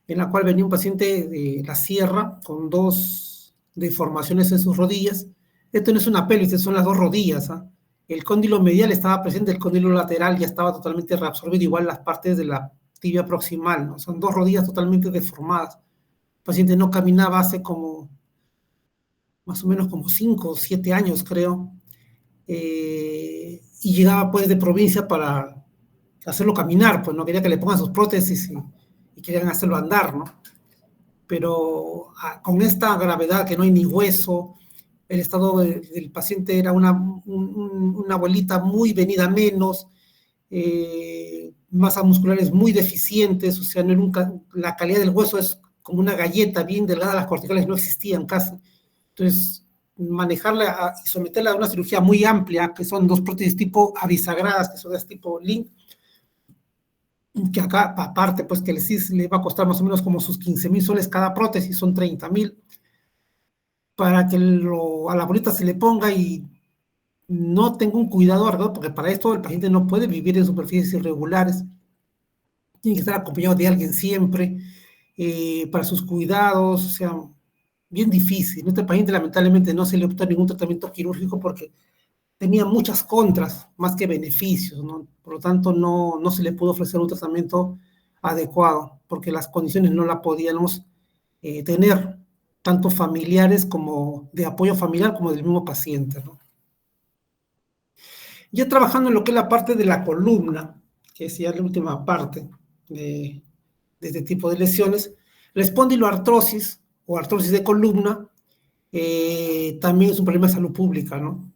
en la cual venía un paciente de la sierra con 2 deformaciones en sus rodillas. Esto no es una pelvis, son las 2 rodillas, ¿eh? El cóndilo medial estaba presente, el cóndilo lateral ya estaba totalmente reabsorbido, igual las partes de la tibia proximal, ¿no? Son 2 rodillas totalmente deformadas. El paciente no caminaba hace como, más o menos como 5 o 7 años, creo, y llegaba pues de provincia para hacerlo caminar, pues no quería que le pongan sus prótesis y querían hacerlo andar, ¿no? Pero con esta gravedad que no hay ni hueso, el estado del paciente era una abuelita muy venida menos, masas musculares muy deficientes, o sea, no nunca, la calidad del hueso es como una galleta bien delgada, las corticales no existían casi. Entonces, manejarla y someterla a una cirugía muy amplia, que son 2 prótesis tipo abisagradas, que son de tipo link, que acá, aparte, pues que le va a costar más o menos como sus 15.000 soles cada prótesis, son 30.000, para que a la bolita se le ponga y no tenga un cuidado, ¿verdad? Porque para esto el paciente no puede vivir en superficies irregulares, tiene que estar acompañado de alguien siempre, para sus cuidados, o sea, bien difícil. Este paciente lamentablemente no se le optó a ningún tratamiento quirúrgico porque tenía muchas contras más que beneficios, ¿no? Por lo tanto, no se le pudo ofrecer un tratamiento adecuado, porque las condiciones no la podíamos tener, tanto familiares como de apoyo familiar, como del mismo paciente, ¿no? Ya trabajando en lo que es la parte de la columna, que es ya la última parte de este tipo de lesiones, la espondiloartrosis o artrosis de columna también es un problema de salud pública, ¿no?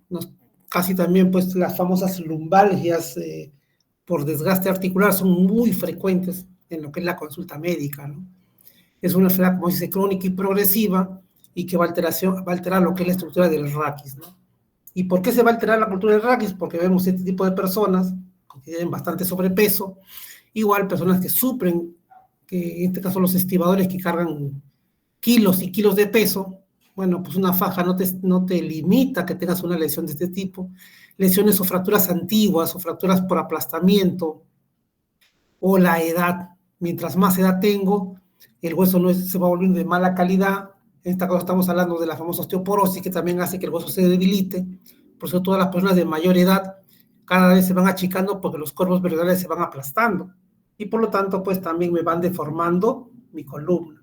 Casi también, pues, las famosas lumbalgias por desgaste articular son muy frecuentes en lo que es la consulta médica, ¿no? Es una enfermedad, como dice, crónica y progresiva y que va a alterar lo que es la estructura del raquis, ¿no? ¿Y por qué se va a alterar la cultura del raquis? Porque vemos este tipo de personas que tienen bastante sobrepeso, igual personas que sufren, que en este caso los estibadores que cargan kilos y kilos de peso. Bueno, pues una faja no te limita que tengas una lesión de este tipo. Lesiones o fracturas antiguas o fracturas por aplastamiento o la edad. Mientras más edad tengo, el hueso se va volviendo de mala calidad. En esta cosa estamos hablando de la famosa osteoporosis, que también hace que el hueso se debilite. Por eso todas las personas de mayor edad cada vez se van achicando porque los cuerpos vertebrales se van aplastando. Y por lo tanto, pues también me van deformando mi columna.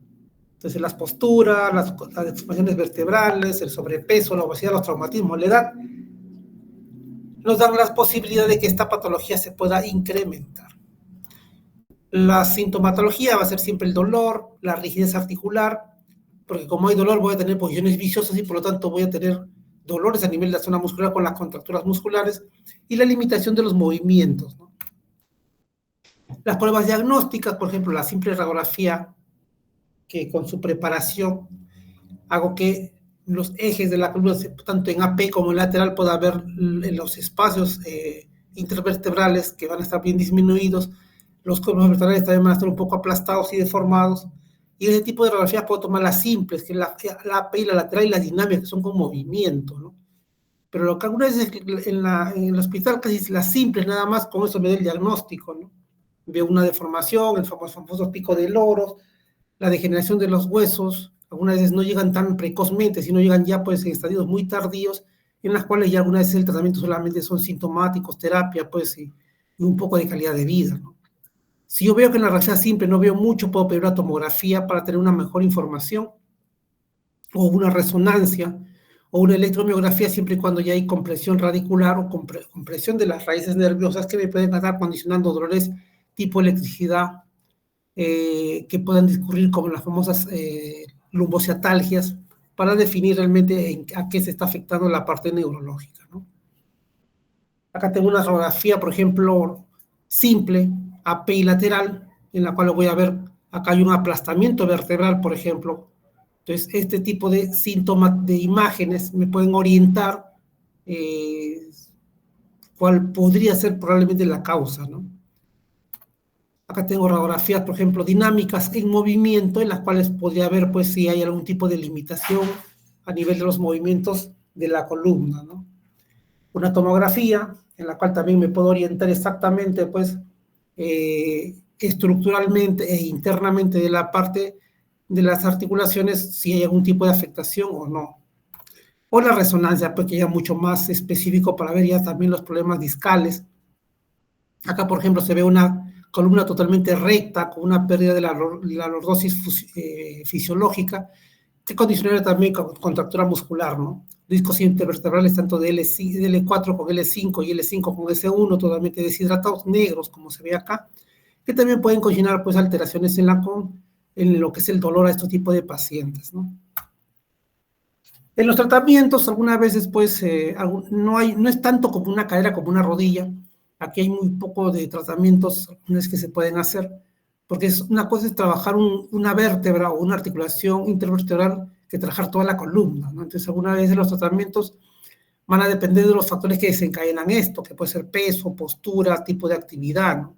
Entonces, las posturas, las deformaciones vertebrales, el sobrepeso, la obesidad, los traumatismos, la edad, nos dan las posibilidades de que esta patología se pueda incrementar. La sintomatología va a ser siempre el dolor, la rigidez articular, porque como hay dolor voy a tener posiciones viciosas y por lo tanto voy a tener dolores a nivel de la zona muscular con las contracturas musculares y la limitación de los movimientos, ¿no? Las pruebas diagnósticas, por ejemplo, la simple radiografía, que con su preparación hago que los ejes de la columna, tanto en AP como en lateral, pueda haber los espacios intervertebrales que van a estar bien disminuidos, los cuerpos vertebrales también van a estar un poco aplastados y deformados, y ese tipo de radiografías puedo tomar las simples, que es la AP y la lateral y la dinámica, que son con movimiento, ¿no? pero lo que algunas veces en el hospital casi las simples nada más, con eso me da el diagnóstico, ¿no? Veo una deformación, el famoso pico de loros, la degeneración de los huesos, algunas veces no llegan tan precozmente, sino llegan ya pues en estadios muy tardíos, en las cuales ya algunas veces el tratamiento solamente son sintomáticos, terapia, pues, y un poco de calidad de vida, ¿no? Si yo veo que en la radiografía simple no veo mucho, puedo pedir una tomografía para tener una mejor información, o una resonancia, o una electromiografía, siempre y cuando ya hay compresión radicular o compresión de las raíces nerviosas que me pueden estar condicionando dolores tipo electricidad, que puedan discurrir como las famosas lumbociatalgias, para definir realmente a qué se está afectando la parte neurológica, ¿no? Acá tengo una radiografía, por ejemplo, simple, apilateral, en la cual voy a ver, acá hay un aplastamiento vertebral, por ejemplo. Entonces, este tipo de síntomas de imágenes me pueden orientar cuál podría ser probablemente la causa, ¿no? Acá tengo radiografías, por ejemplo, dinámicas en movimiento, en las cuales podría ver, pues, si hay algún tipo de limitación a nivel de los movimientos de la columna, ¿no? Una tomografía, en la cual también me puedo orientar exactamente, pues, estructuralmente e internamente de la parte de las articulaciones, si hay algún tipo de afectación o no. O la resonancia, pues, que ya mucho más específico para ver ya también los problemas discales. Acá, por ejemplo, se ve una columna totalmente recta, con una pérdida de la lordosis fisiológica, que condicionaría también con contractura muscular, ¿no? Discos intervertebrales tanto de L4 con L5 y L5 con S1, totalmente deshidratados, negros, como se ve acá, que también pueden condicionar, pues, alteraciones en lo que es el dolor a estos tipos de pacientes, ¿no? En los tratamientos, algunas veces, pues, no es tanto como una cadera, como una rodilla. Aquí hay muy poco de tratamientos que se pueden hacer, porque una cosa es trabajar una vértebra o una articulación intervertebral que trabajar toda la columna, ¿no? Entonces, algunas veces los tratamientos van a depender de los factores que desencadenan esto, que puede ser peso, postura, tipo de actividad, ¿no?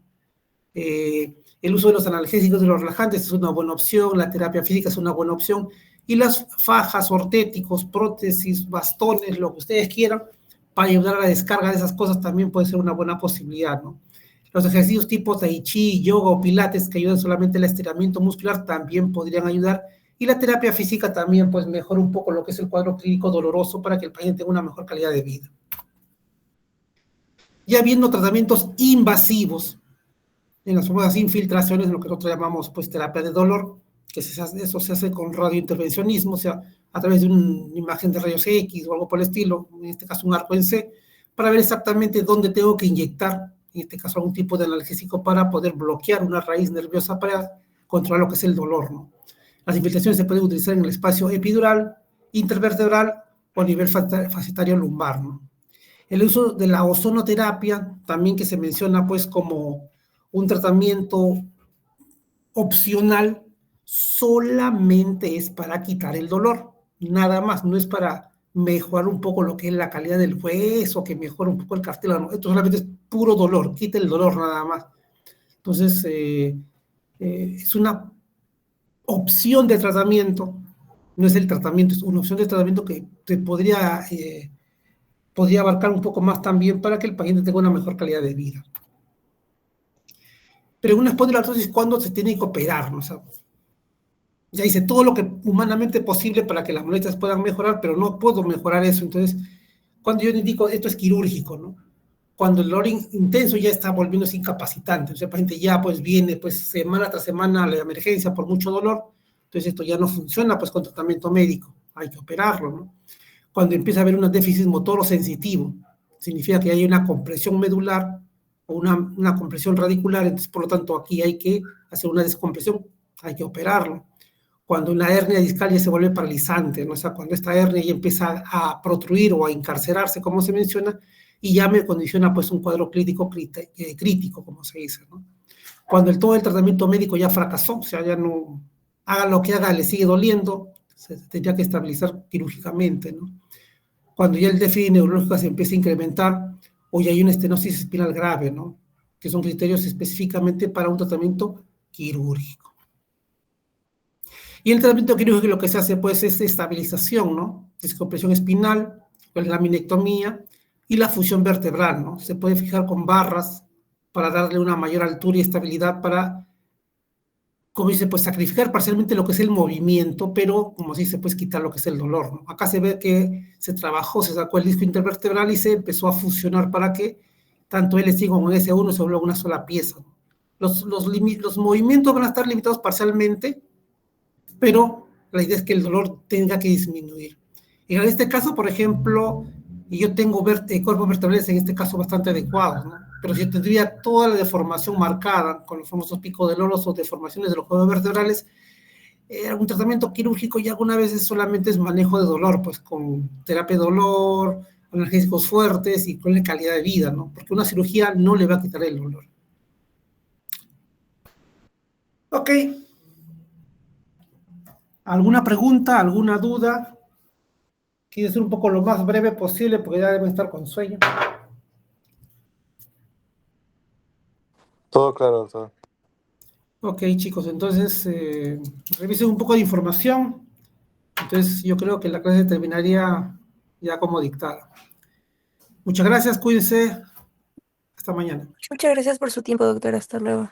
El uso de los analgésicos, de los relajantes es una buena opción, la terapia física es una buena opción, y las fajas, ortéticos, prótesis, bastones, lo que ustedes quieran, para ayudar a la descarga de esas cosas también puede ser una buena posibilidad, ¿no? Los ejercicios tipo tai chi, yoga o pilates que ayudan solamente al estiramiento muscular también podrían ayudar, y la terapia física también pues mejora un poco lo que es el cuadro clínico doloroso para que el paciente tenga una mejor calidad de vida. Ya viendo tratamientos invasivos, en las famosas infiltraciones, lo que nosotros llamamos pues terapia de dolor, que eso se hace con radiointervencionismo, o sea, a través de una imagen de rayos X o algo por el estilo, en este caso un arco en C, para ver exactamente dónde tengo que inyectar, en este caso algún tipo de analgésico para poder bloquear una raíz nerviosa para controlar lo que es el dolor, ¿no? Las infiltraciones se pueden utilizar en el espacio epidural, intervertebral o a nivel facetario lumbar, ¿no? El uso de la ozonoterapia, también que se menciona pues como un tratamiento opcional, solamente es para quitar el dolor, nada más, no es para mejorar un poco lo que es la calidad del hueso, que mejore un poco el cartílago, esto solamente es puro dolor, quita el dolor nada más. Entonces, es una opción de tratamiento, no es el tratamiento, es una opción de tratamiento que te podría abarcar un poco más también para que el paciente tenga una mejor calidad de vida. Pero en una espondiloartrosis, ¿cuándo se tiene que operar? ¿No? O sea, ya hice todo lo que humanamente posible para que las molestias puedan mejorar, pero no puedo mejorar eso. Entonces, cuando yo indico esto es quirúrgico, ¿no? Cuando el dolor intenso ya está volviéndose incapacitante, o sea, el paciente ya pues viene pues semana tras semana a la emergencia por mucho dolor, entonces esto ya no funciona pues con tratamiento médico, hay que operarlo, ¿no? Cuando empieza a haber un déficit motor o sensitivo, significa que hay una compresión medular o una compresión radicular, entonces por lo tanto aquí hay que hacer una descompresión, hay que operarlo. Cuando una hernia discal ya se vuelve paralizante, ¿no? O sea, cuando esta hernia ya empieza a protruir o a encarcerarse, como se menciona, y ya me condiciona pues un cuadro crítico, como se dice, ¿no? Cuando todo el tratamiento médico ya fracasó, o sea, ya no, haga lo que haga, le sigue doliendo, se tendría que estabilizar quirúrgicamente, ¿no? Cuando ya el déficit neurológico se empieza a incrementar, o ya hay una estenosis espinal grave, ¿no? Que son criterios específicamente para un tratamiento quirúrgico. Y el tratamiento quirúrgico lo que se hace pues es estabilización, ¿no? Descompresión espinal la laminectomía y la fusión vertebral, ¿no? Se puede fijar con barras para darle una mayor altura y estabilidad para, como dice, pues sacrificar parcialmente lo que es el movimiento, pero como se dice, pues quitar lo que es el dolor, ¿no? Acá se ve que se trabajó, se sacó el disco intervertebral y se empezó a fusionar para que tanto L5 como S1 se vuelva una sola pieza. Los movimientos van a estar limitados parcialmente, pero la idea es que el dolor tenga que disminuir. Y en este caso, por ejemplo, yo tengo cuerpos vertebrales en este caso bastante adecuados, ¿no? Pero si yo tendría toda la deformación marcada con los famosos picos de loros o deformaciones de los cuerpos vertebrales, algún tratamiento quirúrgico y algunas veces solamente es manejo de dolor, pues con terapia de dolor, analgésicos fuertes y con la calidad de vida, ¿no? Porque una cirugía no le va a quitar el dolor. Ok. ¿Alguna pregunta, alguna duda? Quiero ser un poco lo más breve posible porque ya deben estar con sueño. Todo claro, doctor. Ok, chicos, entonces revisen un poco de información. Entonces yo creo que la clase terminaría ya como dictada. Muchas gracias, cuídense. Hasta mañana. Muchas gracias por su tiempo, doctor. Hasta luego.